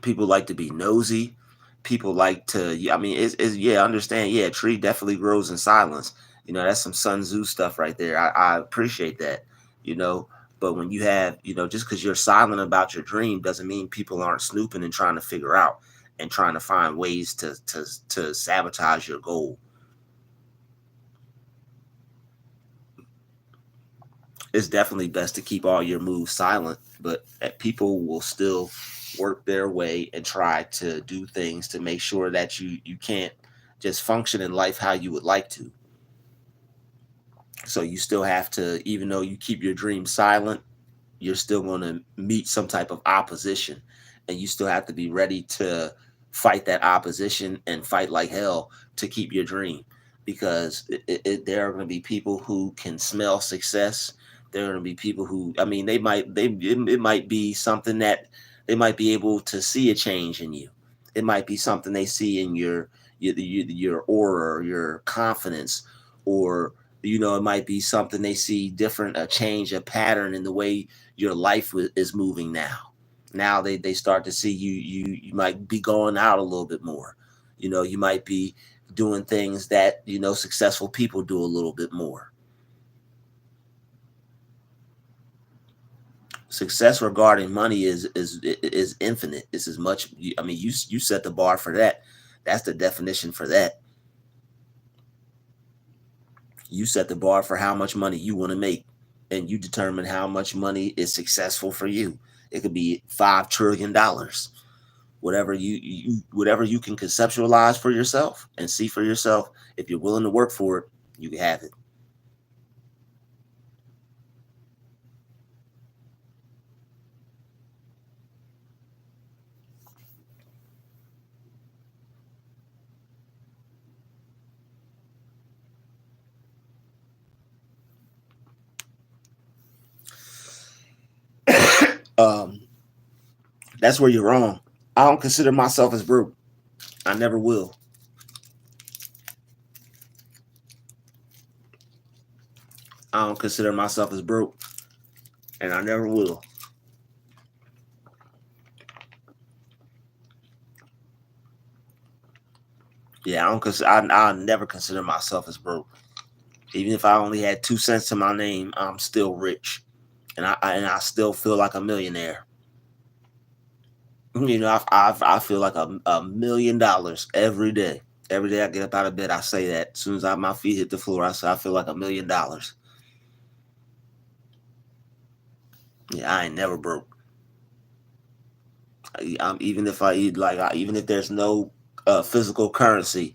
People like to be nosy. People like to, yeah, I mean, it's yeah, I understand. Yeah, a tree definitely grows in silence. That's some Sun Tzu stuff right there. I appreciate that, you know. But when you have, just because you're silent about your dream doesn't mean people aren't snooping and trying to figure out and trying to find ways to sabotage your goal. It's definitely best to keep all your moves silent, but people will still, work their way and try to do things to make sure that you can't just function in life how you would like to. So you still have to, even though you keep your dreams silent, you're still going to meet some type of opposition, and you still have to be ready to fight that opposition and fight like hell to keep your dream, because there are going to be people who can smell success. There are going to be people who, I mean, it might be something that they might be able to see a change in you. It might be something they see in your aura, or your confidence, or it might be something they see different, a change, a pattern in the way your life is moving now. Now they start to see you might be going out a little bit more. You might be doing things that successful people do a little bit more. Success regarding money is infinite. It's as much, I mean, you set the bar for that. That's the definition for that. You set the bar for how much money you want to make, and you determine how much money is successful for you. It could be $5 trillion. Whatever whatever you can conceptualize for yourself and see for yourself, if you're willing to work for it, you can have it. um, that's where you're wrong. I don't consider myself as broke. I never will. I don't consider myself as broke, and I never will. Yeah, I don't. I never consider myself as broke. Even if I only had 2 cents to my name, I'm still rich, and I still feel like a millionaire. I feel like a $1 million every day. Every day I get up out of bed, I say that. As soon as my feet hit the floor, I say I feel like $1 million. Yeah, I ain't never broke. Even if I eat like even if there's no physical currency,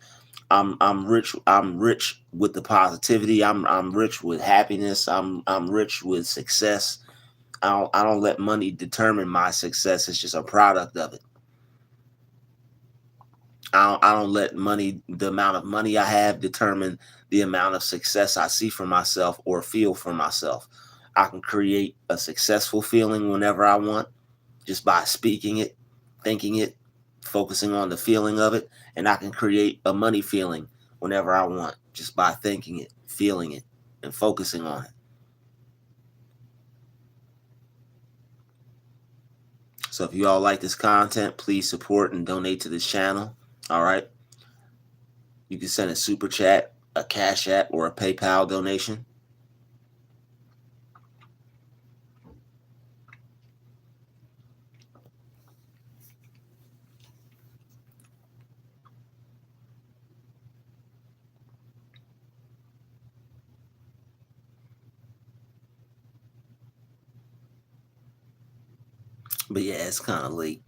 I'm rich. I'm rich with the positivity. I'm rich with happiness. I'm rich with success. I don't let money determine my success. It's just a product of it. I don't let the amount of money I have, determine the amount of success I see for myself or feel for myself. I can create a successful feeling whenever I want, just by speaking it, thinking it, focusing on the feeling of it. And I can create a money feeling whenever I want, just by thinking it, feeling it, and focusing on it. So if you all like this content, please support and donate to this channel. All right. You can send a super chat, a cash app, or a PayPal donation. But yeah, it's kind of late.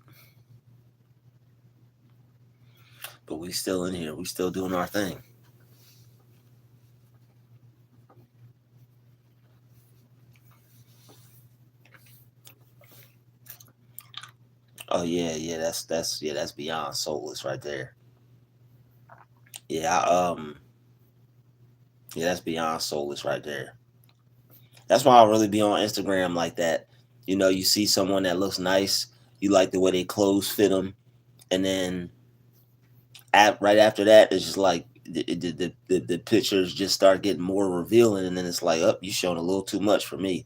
But we still in here. We still doing our thing. Oh yeah. That's beyond soulless right there. Yeah, yeah, that's beyond soulless right there. That's why I really be on Instagram like that. You see someone that looks nice, you like the way they clothes fit them, and then right after that, it's just like the pictures just start getting more revealing, and then it's like, oh, you showing a little too much for me,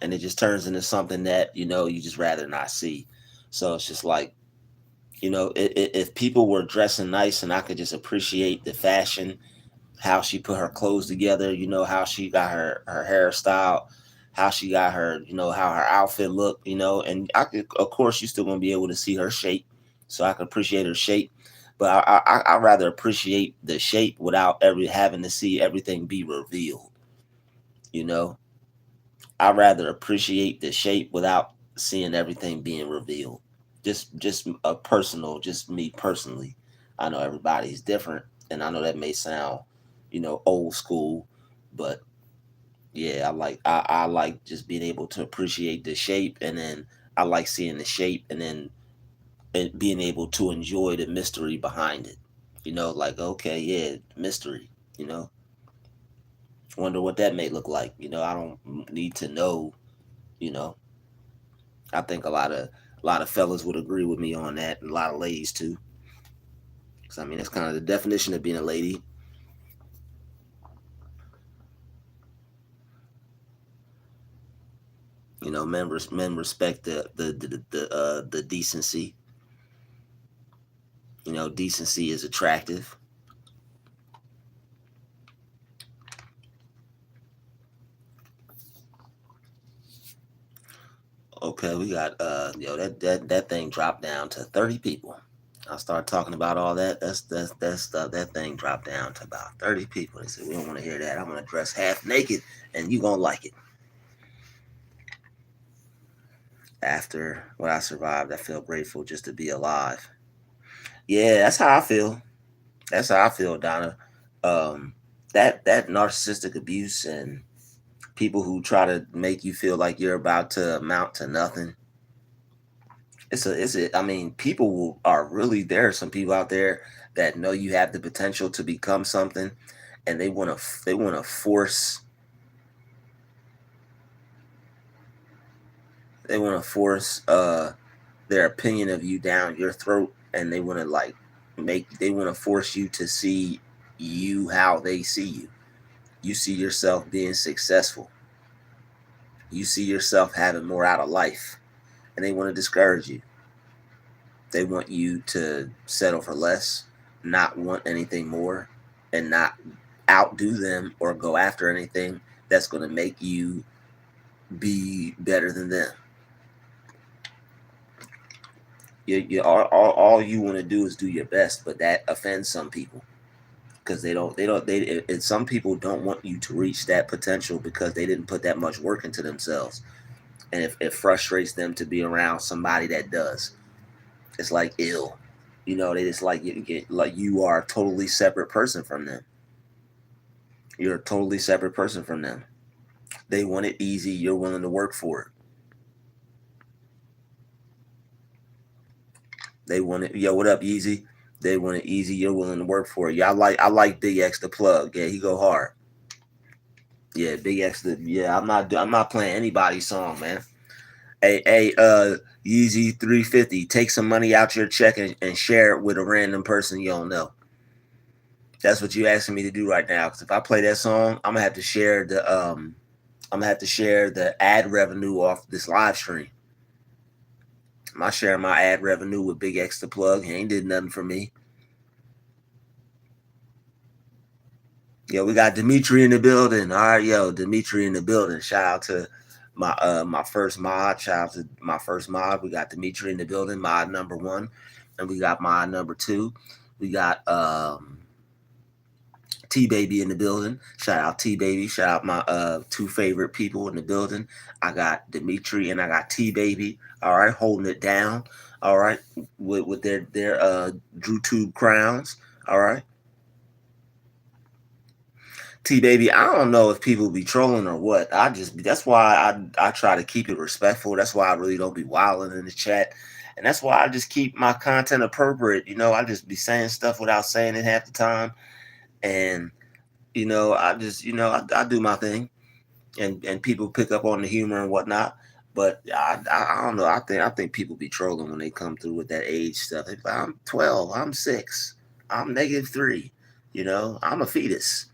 and it just turns into something that you just rather not see. So it's just like, if people were dressing nice and I could just appreciate the fashion, how she put her clothes together, how she got her hairstyle, how she got her, how her outfit looked, and I could, of course, you still gonna be able to see her shape, so I can appreciate her shape. But I rather appreciate the shape without ever having to see everything be revealed. You know, I rather appreciate the shape without seeing everything being revealed. Just a personal, just me personally. I know everybody's different, and I know that may sound, old school, but yeah, I like just being able to appreciate the shape, and then I like seeing the shape, and then being able to enjoy the mystery behind it. Like, okay, yeah, mystery. You know, wonder what that may look like. I don't need to know. You know, I think a lot of fellas would agree with me on that, and a lot of ladies too. Because I mean, that's kind of the definition of being a lady. Men respect the decency. Decency is attractive. Okay, we got that thing dropped down to 30 people. I start talking about all that. That's stuff. That thing dropped down to about 30 people. They said we don't want to hear that. I'm gonna dress half naked, and you gonna like it. After what I survived, I feel grateful just to be alive. Yeah, that's how I feel. That's how I feel, Donna. Um, that narcissistic abuse and people who try to make you feel like you're about to amount to nothing. I mean, are really, there are some people out there that know you have the potential to become something, and they want to force their opinion of you down your throat, and they want to force you to see you how they see you. You see yourself being successful. You see yourself having more out of life, and they want to discourage you. They want you to settle for less, not want anything more, and not outdo them or go after anything that's going to make you be better than them. All you want to do is do your best, but that offends some people because and some people don't want you to reach that potential because they didn't put that much work into themselves, and it frustrates them to be around somebody that does. It's like ill. They just like you get like you are a totally separate person from them. You're a totally separate person from them. They want it easy. You're willing to work for it. They want it. Yo, what up, Easy? They want it easy. You're willing to work for it. Yeah, I like Big X the plug. Yeah, he go hard. Yeah, Big X yeah. I'm not playing anybody's song, man. Hey, Yeezy 350. Take some money out your check and share it with a random person you don't know. That's what you asking me to do right now. Because if I play that song, I'm gonna have to share the ad revenue off this live stream. I'm not sharing my ad revenue with Big X the plug. He ain't did nothing for me. Yo, we got Dimitri in the building. All right, yo, Dimitri in the building. Shout out to my first mod. Shout out to my first mod. We got Dimitri in the building, mod number 1. And we got mod number 2. We got T Baby in the building. Shout out T Baby. Shout out my two favorite people in the building. I got Dimitri and I got T Baby. All right, holding it down. All right, with their Druuill crowns. All right. T Baby, I don't know if people be trolling or what. That's why I try to keep it respectful. That's why I really don't be wilding in the chat. And that's why I just keep my content appropriate. I just be saying stuff without saying it half the time. And I just, I do my thing, and people pick up on the humor and whatnot. But I don't know. I think people be trolling when they come through with that age stuff. If I'm 12, I'm 6, I'm -3. I'm a fetus.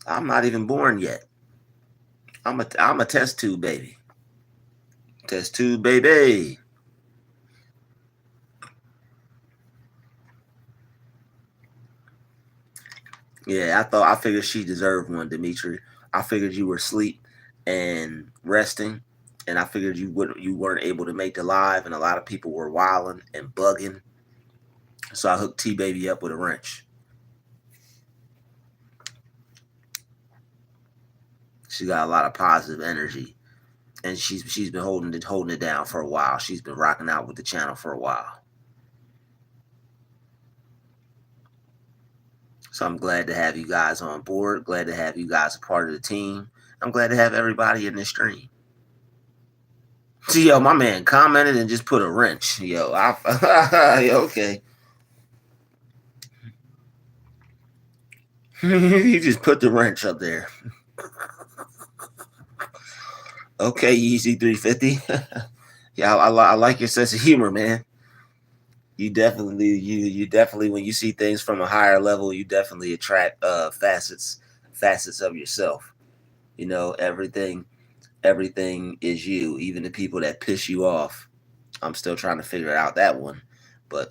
I'm not even born yet. I'm a test tube baby. Test tube baby. Yeah, I figured she deserved one, Dimitri. I figured you were asleep and resting, and I figured you weren't able to make the live, and a lot of people were wilding and bugging. So I hooked T Baby up with a wrench. She got a lot of positive energy, and she's been holding it down for a while. She's been rocking out with the channel for a while. So I'm glad to have you guys on board. Glad to have you guys a part of the team. I'm glad to have everybody in this stream. See, yo, my man commented and just put a wrench. Yo, okay. He just put the wrench up there. Okay, Easy 350. Yeah, I like your sense of humor, man. You definitely when you see things from a higher level, you definitely attract facets of yourself. You know, everything is you, even the people that piss you off. I'm still trying to figure out that one, but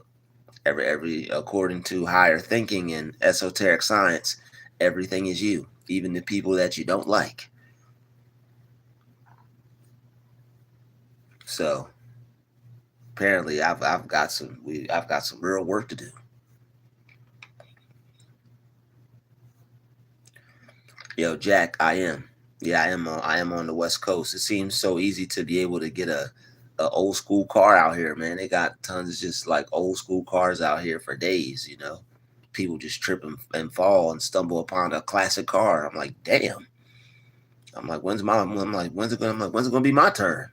every according to higher thinking and esoteric science, everything is you, even the people that you don't like. So apparently I've got some real work to do. Yo, Jack, I am. Yeah, I am on the West Coast. It seems so easy to be able to get a old school car out here, man. They got tons of just like old school cars out here for days, you know. People just trip and fall and stumble upon a classic car. I'm like, damn. When's it gonna be my turn?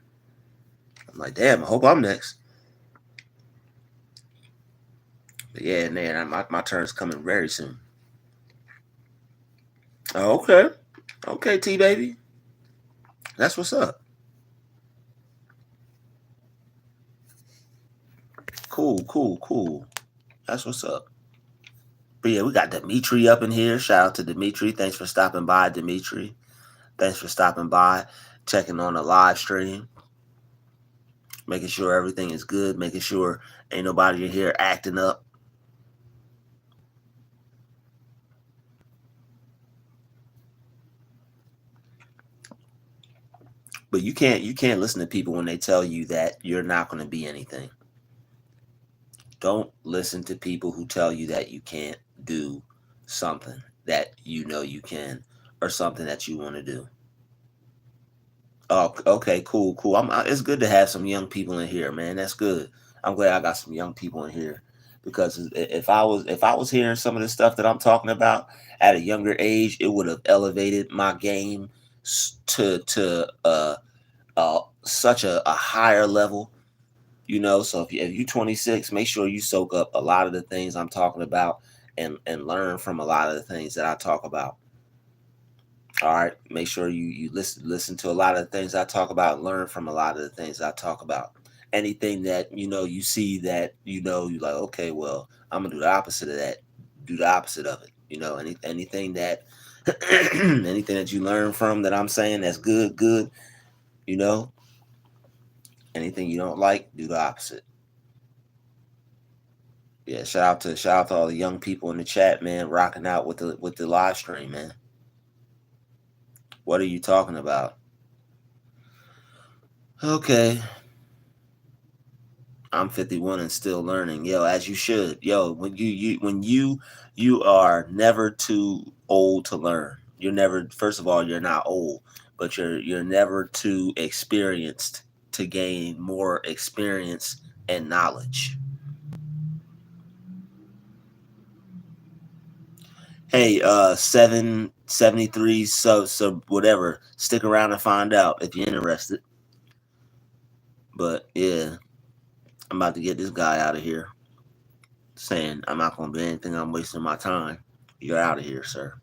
I'm like, damn, I hope I'm next. But yeah, man, my turn's coming very soon. Oh, okay. Okay, T baby. That's what's up. Cool. That's what's up. But yeah, we got Dimitri up in here. Shout out to Dimitri. Thanks for stopping by, Dimitri. Thanks for stopping by, checking on the live stream, making sure everything is good, making sure ain't nobody in here acting up. But you can't listen to people when they tell you that you're not going to be anything. Don't listen to people who tell you that you can't do something that you know you can, or something that you want to do. Oh, okay, cool. It's good to have some young people in here, man. That's good. I'm glad I got some young people in here, because if I was hearing some of the stuff that I'm talking about at a younger age, it would have elevated my game to such a higher level. You know, so if you're 26, make sure you soak up a lot of the things I'm talking about, and learn from a lot of the things that I talk about. All right, make sure you listen to a lot of the things I talk about, learn from a lot of the things I talk about. Anything that you see that you like, okay, well, I'm gonna do the opposite of that. Do the opposite of it. Anything that anything that you learn from that I'm saying that's good. You know, anything you don't like, do the opposite. Yeah, shout out to all the young people in the chat, man, rocking out with the live stream, man. What are you talking about? Okay. I'm 51 and still learning. Yo, as you should. Yo, when you are never too old to learn. You're never, first of all, you're not old, but you're never too experienced to gain more experience and knowledge. Hey, 773 so whatever. Stick around and find out if you're interested. But yeah, I'm about to get this guy out of here, saying I'm not gonna do anything, I'm wasting my time. You're out of here, sir.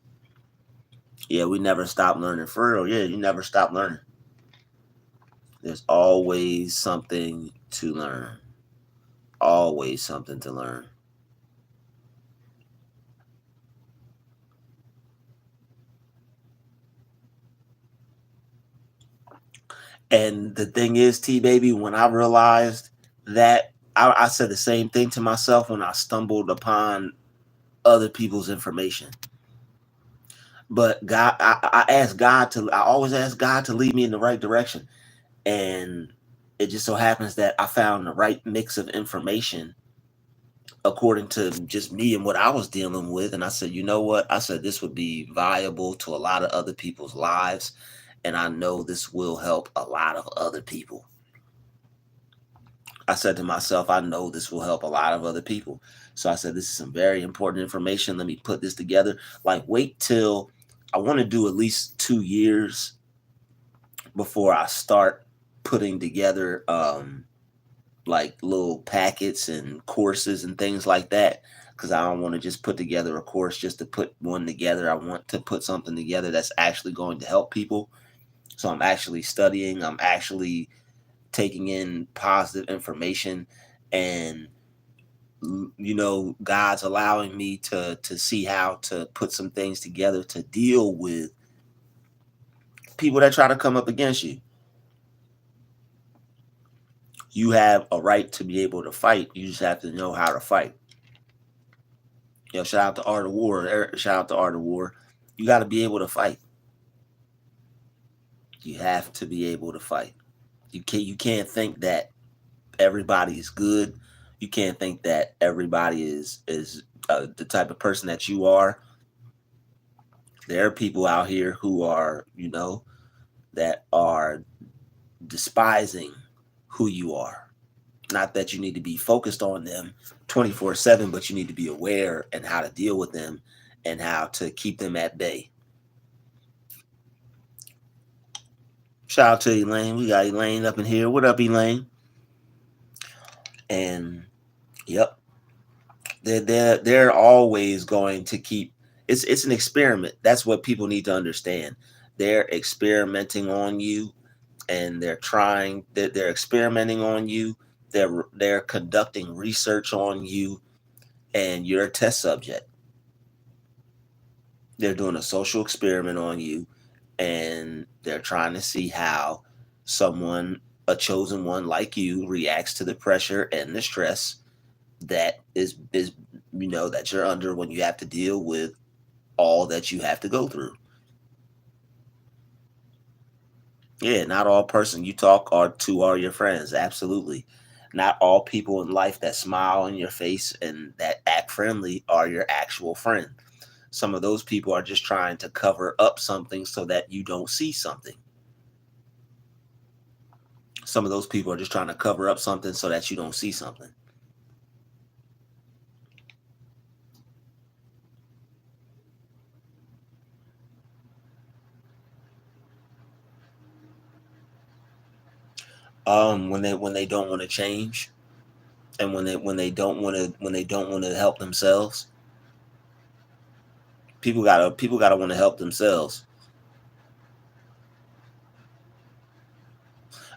Yeah, we never stop learning. For real, yeah, you never stop learning. There's always something to learn. Always something to learn. And the thing is, T baby, when I realized that, I said the same thing to myself when I stumbled upon other people's information. But God, I always ask God to lead me in the right direction. And it just so happens that I found the right mix of information according to just me and what I was dealing with. And I said, you know what? I said this would be viable to a lot of other people's lives. and I know this will help a lot of other people. I said to myself, I know this will help a lot of other people. So I said, this is some very important information. Let me put this together. Like, wait till I want to do at least 2 years before I start putting together like little packets and courses and things like that. Because I don't want to just put together a course just to put one together. I want to put something together that's actually going to help people. So I'm actually studying. I'm actually taking in positive information, and God's allowing me to see how to put some things together to deal with people that try to come up against you. You have a right to be able to fight. You just have to know how to fight. Shout out to Art of War. Shout out to Art of War. You got to be able to fight. You have to be able to fight. You can't think that everybody is good. You can't think that everybody is the type of person that you are. There are people out here who are, that are despising who you are. Not that you need to be focused on them 24/7, but you need to be aware and how to deal with them and how to keep them at bay. Shout out to Elaine. We got Elaine up in here. What up, Elaine? And yep, they're always going to keep. It's an experiment. That's what people need to understand. They're experimenting on you, and they're experimenting on you. They're conducting research on you, and you're a test subject. They're doing a social experiment on you, and they're trying to see how someone, a chosen one like you, reacts to the pressure and the stress that is that you're under when you have to deal with all that you have to go through. Yeah, not all person you talk to are your friends. Absolutely. Not all people in life that smile on your face and that act friendly are your actual friend. Some of those people are just trying to cover up something so that you don't see something. Some of those people are just trying to cover up something so that you don't see something. When they don't want to change, and when they don't want to help themselves, people gotta want to help themselves.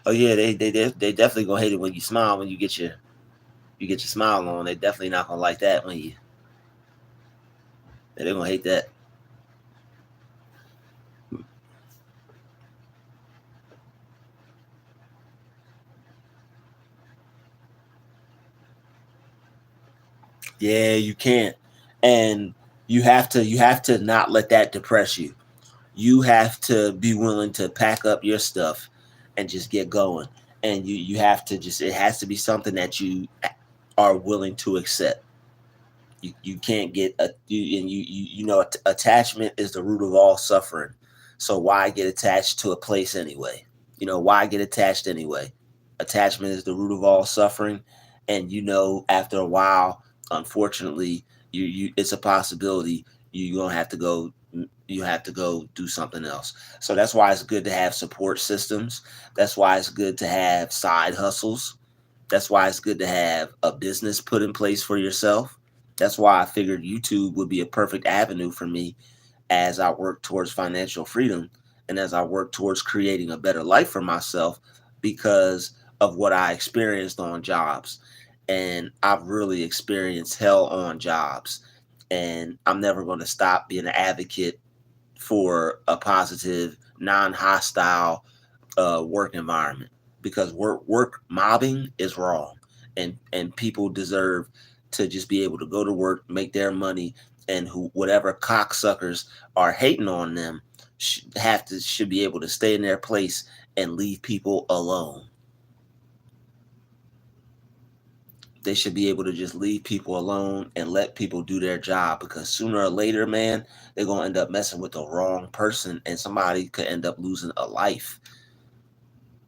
Oh yeah, they definitely gonna hate it when you smile, when you get your smile on. They definitely not gonna like that when they're gonna hate that. Yeah, you can't. And you have to not let that depress you. You have to be willing to pack up your stuff and just get going. And you have to just, it has to be something that you are willing to accept. You can't get attachment is the root of all suffering. So why get attached to a place anyway? Why get attached anyway? Attachment is the root of all suffering, and after a while, unfortunately, it's a possibility you're gonna have to go. You have to go do something else. So that's why it's good to have support systems. That's why it's good to have side hustles. That's why it's good to have a business put in place for yourself. That's why I figured YouTube would be a perfect avenue for me as I work towards financial freedom and as I work towards creating a better life for myself, because of what I experienced on jobs. And I've really experienced hell on jobs. And I'm never going to stop being an advocate for a positive, non hostile work environment, because work mobbing is wrong, and people deserve to just be able to go to work, make their money, and whatever cocksuckers are hating on them should be able to stay in their place and leave people alone. they should be able to just leave people alone and let people do their job, because sooner or later, man, they're gonna end up messing with the wrong person and somebody could end up losing a life.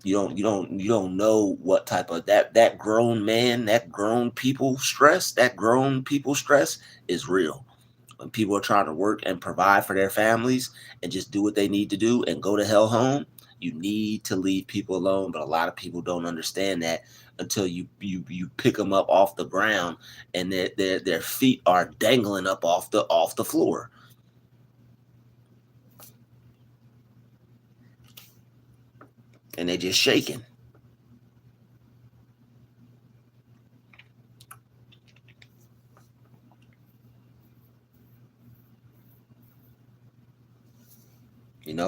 You don't know what type of that grown man, that grown people stress is real. When people are trying to work and provide for their families and just do what they need to do and go to hell home, you need to leave people alone. But a lot of people don't understand that until you pick them up off the ground and their feet are dangling up off the floor. And they're just shaking.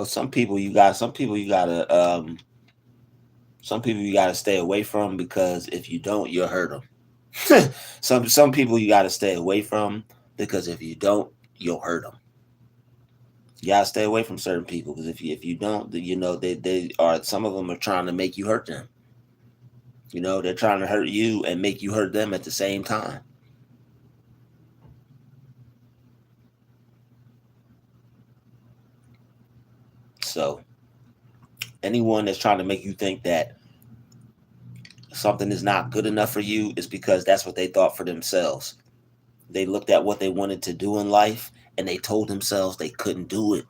Some people you gotta stay away from, because if you don't, you'll hurt them. Some people you gotta stay away from, because if you don't, you'll hurt them. You gotta stay away from certain people, because if you don't, they are, some of them are trying to make you hurt them. They're trying to hurt you and make you hurt them at the same time. So anyone that's trying to make you think that something is not good enough for you is because that's what they thought for themselves. They looked at what they wanted to do in life and they told themselves they couldn't do it.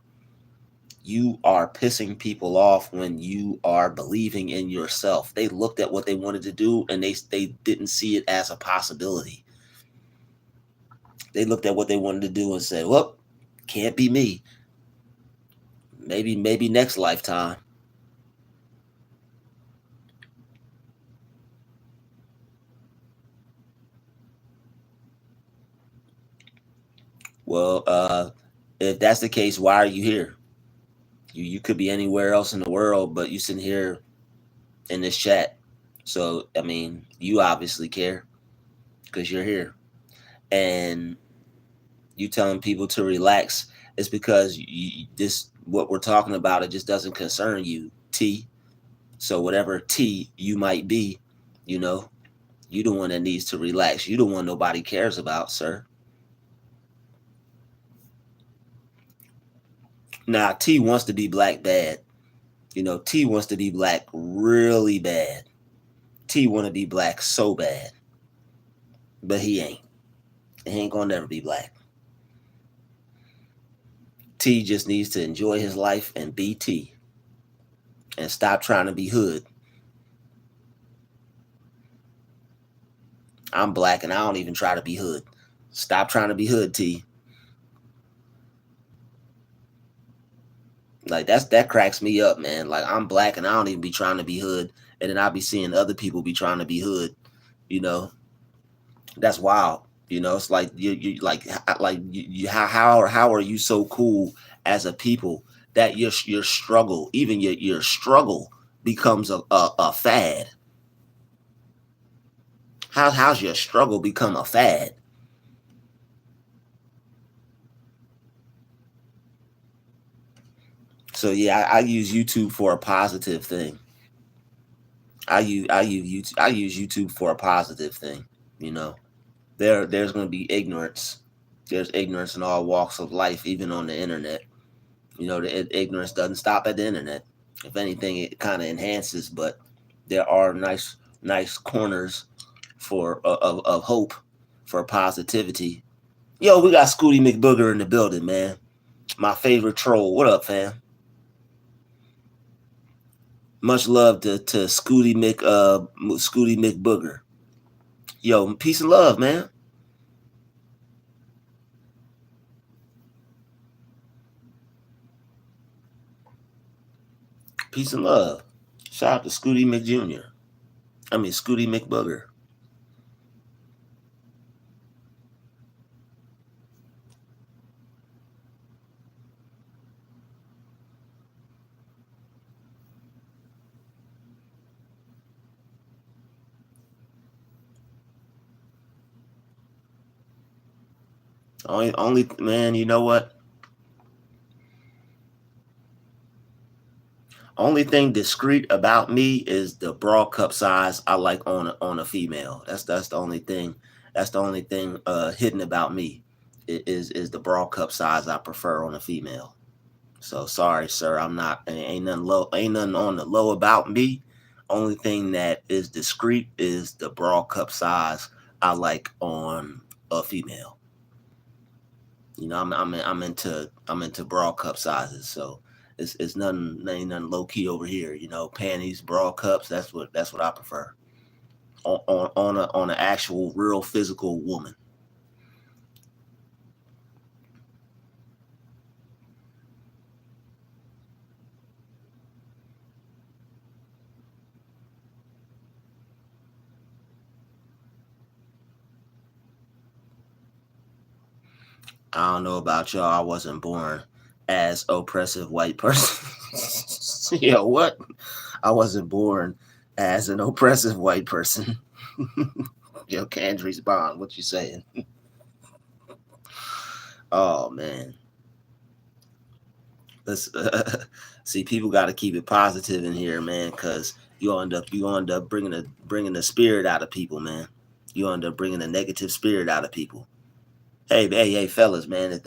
You are pissing people off when you are believing in yourself. They looked at what they wanted to do and they didn't see it as a possibility. They looked at what they wanted to do and said, "Well, can't be me. Maybe next lifetime." Well, if that's the case, why are you here? You could be anywhere else in the world, but you sitting here in this chat. So I mean, you obviously care because you're here, and you telling people to relax. It's because this what we're talking about. It just doesn't concern you, T. So whatever T you might be, you know, you the one that needs to relax. You the one nobody cares about, sir. Now T wants to be black bad. T wants to be black really bad. T want to be black so bad, but he ain't. He ain't gonna never be black. T just needs to enjoy his life and be T, and stop trying to be hood. I'm black and I don't even try to be hood. Stop trying to be hood, T. Like that cracks me up, man. Like I'm black and I don't even be trying to be hood, and then I'll be seeing other people be trying to be hood. You know, that's wild. It's like how are you so cool as a people that your struggle, even your struggle becomes a fad? How's your struggle become a fad? So yeah, I use YouTube for a positive thing. I use YouTube for a positive thing. You know, there's going to be ignorance. There's ignorance in all walks of life, even on the internet. The ignorance doesn't stop at the internet. If anything, it kind of enhances. But there are nice corners of hope, for positivity. Yo, we got Scooty McBooger in the building, man. My favorite troll. What up, fam? Much love to Scooty McBooger. Yo, peace and love, man. Peace and love. Shout out to Scooty McJr. I mean Scooty McBooger. Only man, you know what? Only thing discreet about me is the bra cup size I like on a female. That's the only thing. That's the only thing hidden about me. Is the bra cup size I prefer on a female. So sorry, sir. I'm not. Ain't nothing low. Ain't nothing on the low about me. Only thing that is discreet is the bra cup size I like on a female. You know, I'm into bra cup sizes. So it's nothing ain't nothing low key over here. You know, panties, bra cups. That's what I prefer on an actual real physical woman. I don't know about y'all. I wasn't born as oppressive white person. Yo, what? I wasn't born as an oppressive white person. Yo, Candry's Bond, what you saying? Oh man, let's see. People got to keep it positive in here, man, because you end up bringing the spirit out of people, man. You end up bringing the negative spirit out of people. Hey, fellas, man. If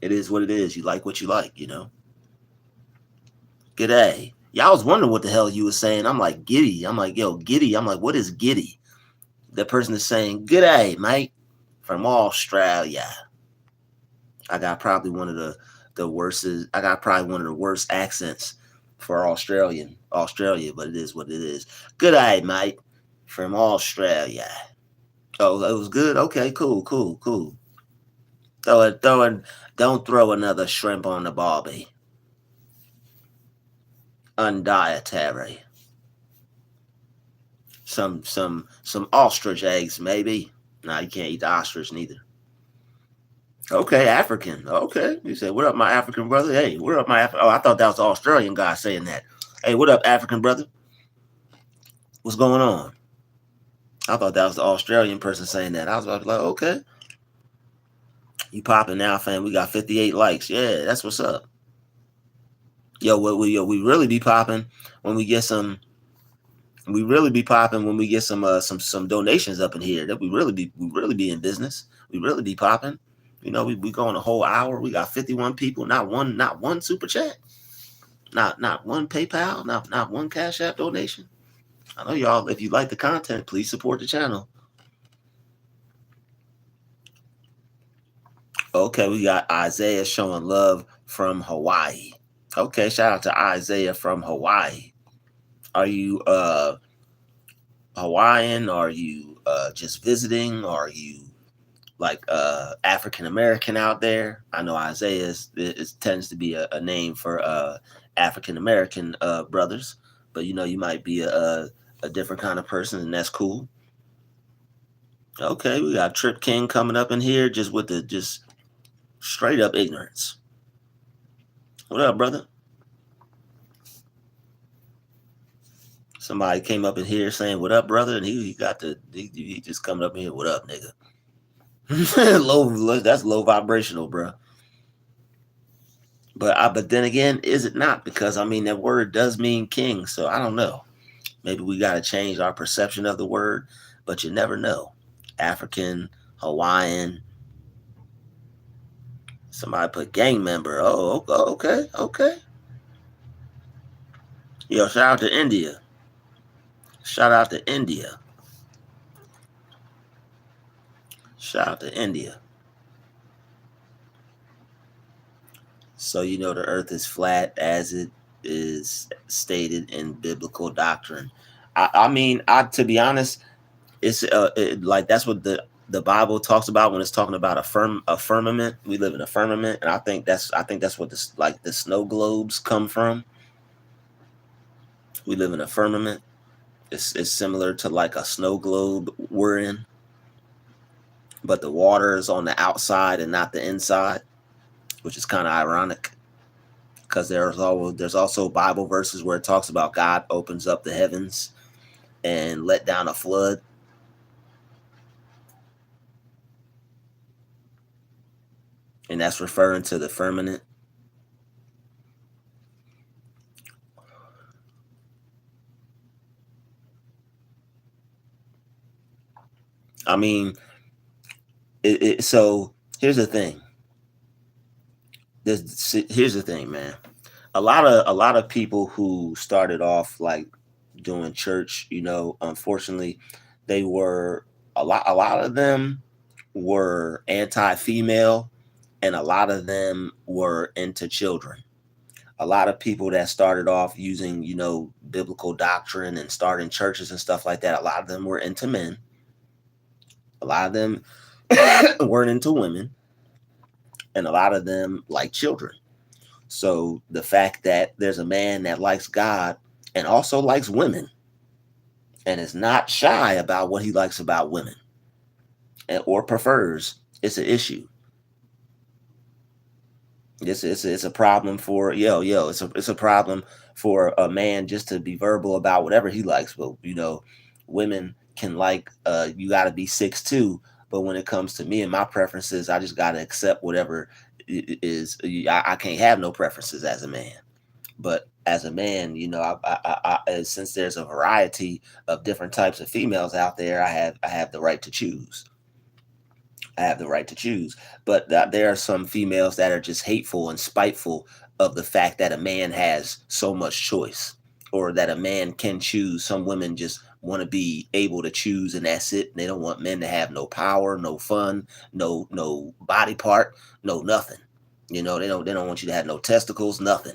it is what it is. You like what you like, you know. G'day. Yeah, I was wondering what the hell you was saying. I'm like, giddy. I'm like, yo, giddy. I'm like, what is giddy? The person is saying, g'day, mate, from Australia. I got probably one of the worst. I got probably one of the worst accents for Australia, but it is what it is. G'day, mate, from Australia. Oh, it was good. Okay, cool. Don't throw another shrimp on the barbie. Undietary. Some ostrich eggs, maybe. Nah, you can't eat the ostrich neither. Okay, African. Okay. You said, what up, my African brother? Hey, what up, my Oh, I thought that was the Australian guy saying that. Hey, what up, African brother? What's going on? I thought that was the Australian person saying that. I was like, okay. You popping now, fam. We got 58 likes. Yeah, that's what's up. We really be popping when we get some some donations up in here. That we really be in business. We really be popping. You know, we going a whole hour. We got 51 people. Not one super chat. Not one PayPal. Not one Cash App donation. I know y'all. If you like the content, please support the channel. Okay, we got Isaiah showing love from Hawaii. Okay, shout out to Isaiah from Hawaii. Are you Hawaiian? Are you just visiting? Are you like African American out there? I know Isaiah tends to be a name for African American brothers, but you know you might be a different kind of person, and that's cool. Okay, we got Trip King coming up in here just with the just straight up ignorance. What up, brother? Somebody came up in here saying, "What up, brother?" And he just coming up in here, "What up, nigga?" That's low vibrational, bro. But then again, is it not? Because I mean that word does mean king, so I don't know. Maybe we got to change our perception of the word, but you never know. African, Hawaiian. Somebody put gang member. Oh, okay. Yo, shout out to India. Shout out to India. Shout out to India. So you know the earth is flat as it is stated in biblical doctrine. I mean, to be honest, it's like that's what the Bible talks about when it's talking about a firmament. We live in a firmament, and I think that's what this like the snow globes come from. We live in a firmament. It's similar to like a snow globe we're in, but the water is on the outside and not the inside, which is kind of ironic because there's also Bible verses where it talks about God opens up the heavens and let down a flood, and that's referring to the firmament. I mean, so here's the thing. Here's the thing, man. A lot of people who started off like doing church, unfortunately, they were a lot of them were anti-female, and a lot of them were into children. A lot of people that started off using, biblical doctrine and starting churches and stuff like that, a lot of them were into men. A lot of them weren't into women, and a lot of them like children. So the fact that there's a man that likes God and also likes women and is not shy about what he likes about women or prefers, it's an issue. It's a problem for it's a problem for a man just to be verbal about whatever he likes. But women can like you got to be 6'2", but when it comes to me and my preferences, I just got to accept whatever is. I can't have no preferences as a man. But as a man, since there's a variety of different types of females out there, I have the right to choose. I have the right to choose. But there are some females that are just hateful and spiteful of the fact that a man has so much choice, or that a man can choose. Some women just want to be able to choose, and that's it. They don't want men to have no power, no fun, no body part, no nothing. They don't want you to have no testicles, nothing.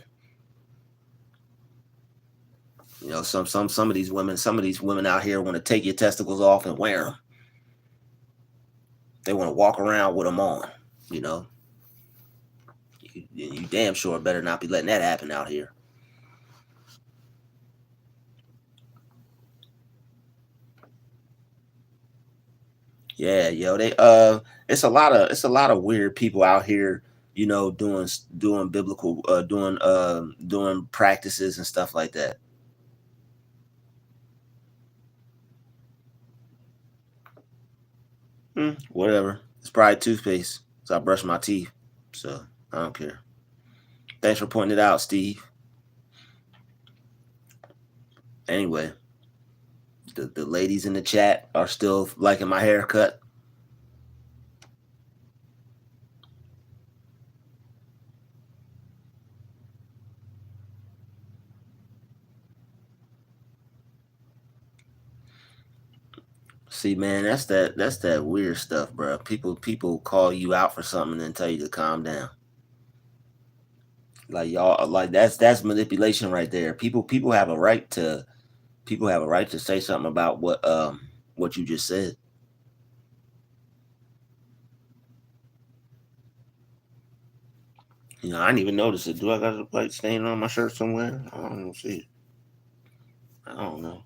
Some of these women out here want to take your testicles off and wear them. They want to walk around with them on. You know, you damn sure better not be letting that happen out here. Yeah, they it's a lot of weird people out here, doing biblical doing practices and stuff like that. Whatever. It's probably toothpaste. So I brush my teeth. So I don't care. Thanks for pointing it out, Steve. Anyway, the ladies in the chat are still liking my haircut. See, man, that's that weird stuff, bro. People call you out for something and then tell you to calm down. Like y'all, like that's manipulation right there. People have a right to say something about what you just said. I didn't even notice it. Do I got a light stain on my shirt somewhere? I don't even see it. I don't know.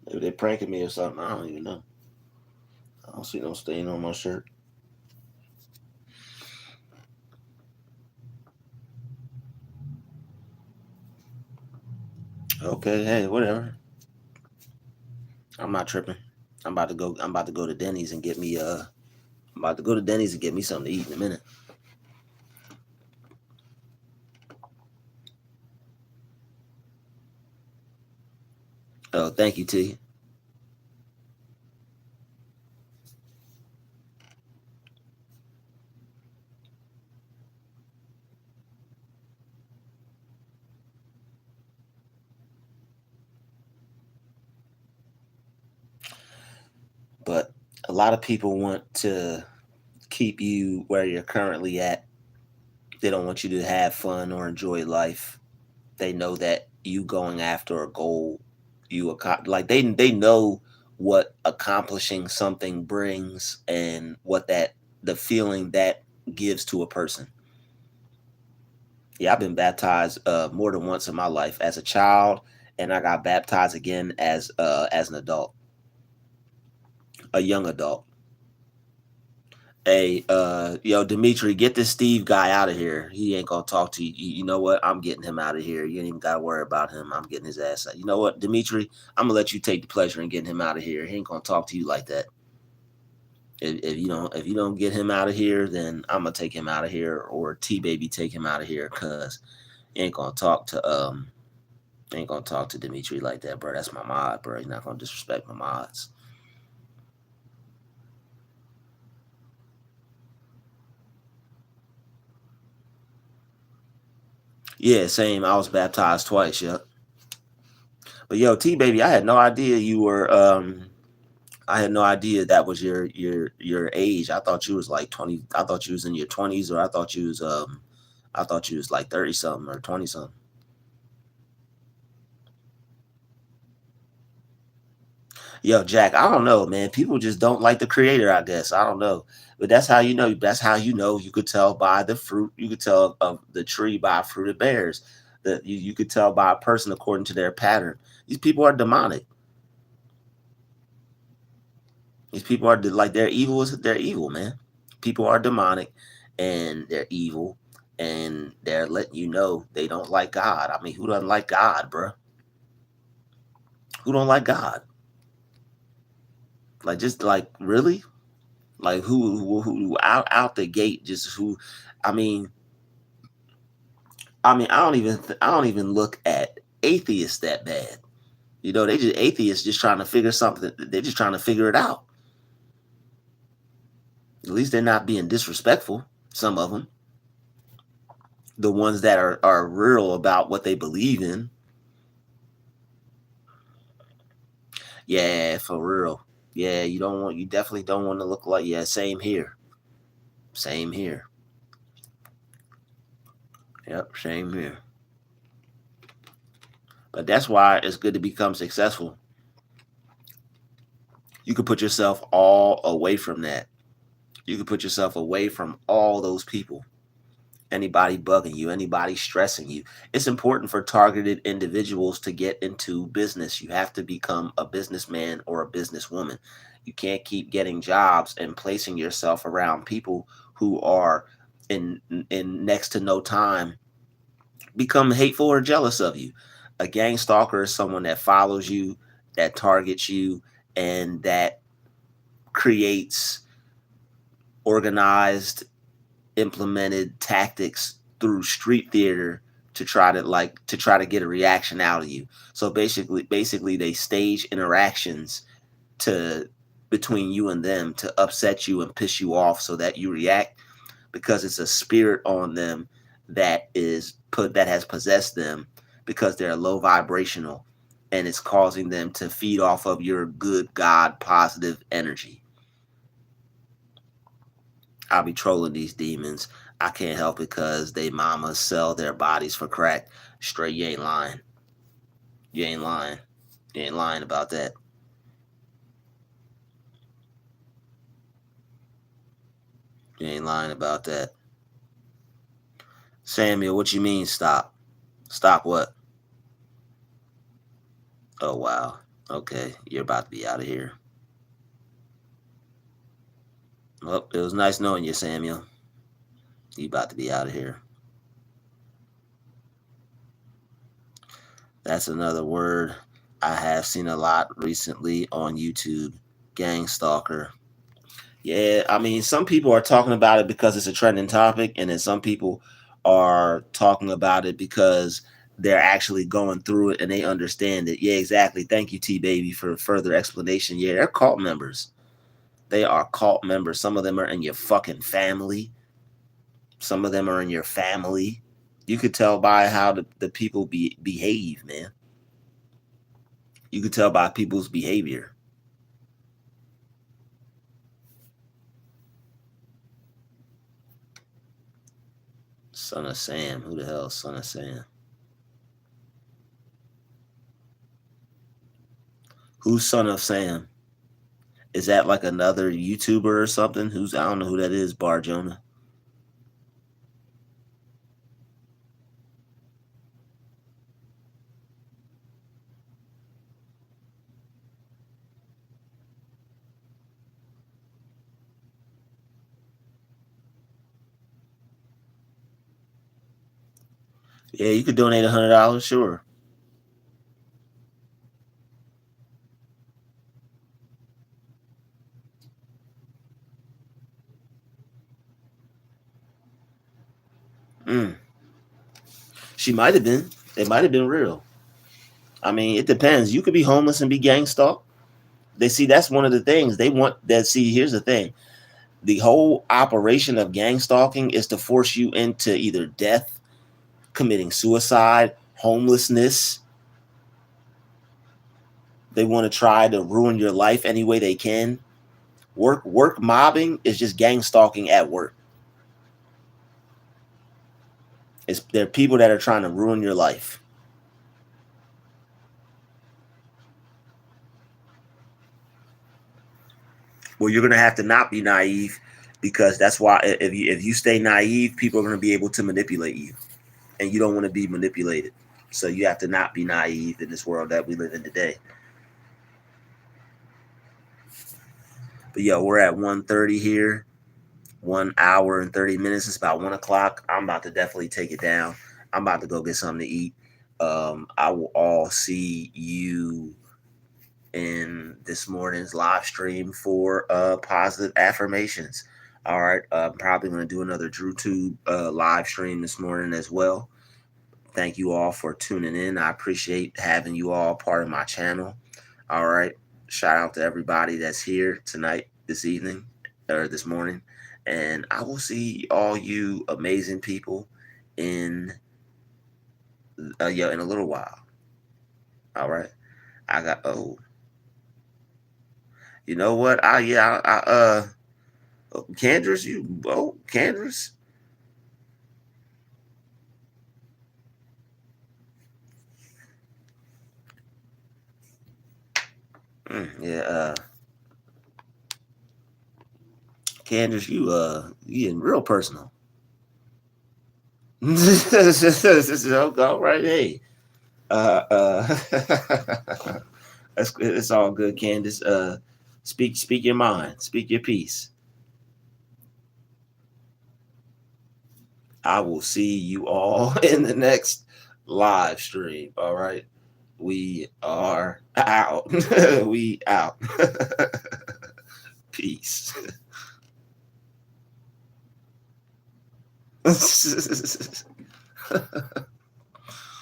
Maybe they're pranking me or something. I don't even know. I don't see no stain on my shirt. Okay, hey, whatever. I'm not tripping. I'm about to go to Denny's and get me I'm about to go to Denny's and get me something to eat in a minute. Oh, thank you, T. But a lot of people want to keep you where you're currently at. They don't want you to have fun or enjoy life. They know that you going after a goal, like they know what accomplishing something brings and what that the feeling that gives to a person. Yeah, I've been baptized more than once in my life as a child, and I got baptized again as an adult, a young adult. Hey, yo, Dimitri, get this Steve guy out of here. He ain't gonna talk to you. You know what? I'm getting him out of here. You ain't even gotta worry about him. I'm getting his ass out. You know what, Dimitri? I'm gonna let you take the pleasure in getting him out of here. He ain't gonna talk to you like that. If you don't get him out of here, then I'm gonna take him out of here, or T baby take him out of here, cause he ain't gonna talk to Dimitri like that, bro. That's my mod, bro. He's not gonna disrespect my mods. Yeah, same. I was baptized twice. Yep. But yo, T baby, I had no idea you were. I had no idea that was your age. I thought you was like 20. I thought you was in your 20s, or I thought you was like 30 something or 20 something. Yo, Jack, I don't know, man. People just don't like the creator, I guess. I don't know. But that's how you know. That's how you know. You could tell by the fruit. You could tell of the tree by fruit it bears. That you could tell by a person according to their pattern. These people are demonic. These people are like they're evil. They're evil, man. People are demonic, and they're evil, and they're letting you know they don't like God. I mean, who doesn't like God, bro? Who don't like God? Like, just like really? Like who out the gate? Just who? I mean, I don't even look at atheists that bad. You know, they just atheists just trying to figure something. They're just trying to figure it out. At least they're not being disrespectful. Some of them, the ones that are real about what they believe in. Yeah, for real. Yeah, you definitely don't want to look like, yeah, same here. Same here. Yep, same here. But that's why it's good to become successful. You can put yourself all away from that. You can put yourself away from all those people. Anybody bugging you, anybody stressing you. It's important for targeted individuals to get into business. You have to become a businessman or a businesswoman. You can't keep getting jobs and placing yourself around people who are in next to no time become hateful or jealous of you. A gang stalker is someone that follows you, that targets you, and that creates organized, implemented tactics through street theater to try to get a reaction out of you. So basically they stage interactions to between you and them to upset you and piss you off so that you react, because it's a spirit on them that has possessed them, because they're low vibrational, and it's causing them to feed off of your good God positive energy. I'll be trolling these demons. I can't help it because they mamas sell their bodies for crack. Straight, you ain't lying. You ain't lying. You ain't lying about that. You ain't lying about that. Samuel, what you mean stop? Stop what? Oh wow. Okay, you're about to be out of here. Well, it was nice knowing you, Samuel. You about to be out of here. That's another word I have seen a lot recently on YouTube. Gang stalker. Yeah, I mean, some people are talking about it because it's a trending topic, and then some people are talking about it because they're actually going through it and they understand it. Yeah, exactly. Thank you, T Baby, for further explanation. Yeah, they're cult members. They are cult members. Some of them are in your fucking family. Some of them are in your family. You could tell by how the people behave, man. You could tell by people's behavior. Son of Sam. Who the hell is Son of Sam? Who's Son of Sam? Is that like another YouTuber or something? Who's I don't know who that is, Bar Jonah. Yeah, you could donate $100, sure. Mm. She might have been. It might have been real. I mean, it depends. You could be homeless and be gang stalked. They see that's one of the things they want. That see, here's the thing: the whole operation of gang stalking is to force you into either death committing suicide, homelessness. They want to try to ruin your life any way they can. Work mobbing is just gang stalking at work. There are people that are trying to ruin your life. Well, you're gonna have to not be naive, because that's why if you stay naive, people are gonna be able to manipulate you, and you don't want to be manipulated. So you have to not be naive in this world that we live in today. But yo, we're at 1:30 here. 1 hour and 30 minutes. It's about 1 o'clock. I'm about to definitely take it down. I'm about to go get something to eat. I will all see you in this morning's live stream for positive affirmations. All right. I'm probably going to do another DruTube live stream this morning as well. Thank you all for tuning in. I appreciate having you all part of my channel. All right. Shout out to everybody that's here tonight, this evening, or this morning. And I will see all you amazing people in in a little while. All right. You know what? Candrace, Candrace. Candace, you getting real personal. This is all right. Hey, it's all good, Candace. Speak your mind, speak your piece. I will see you all in the next live stream. All right, we are out. We out. Peace.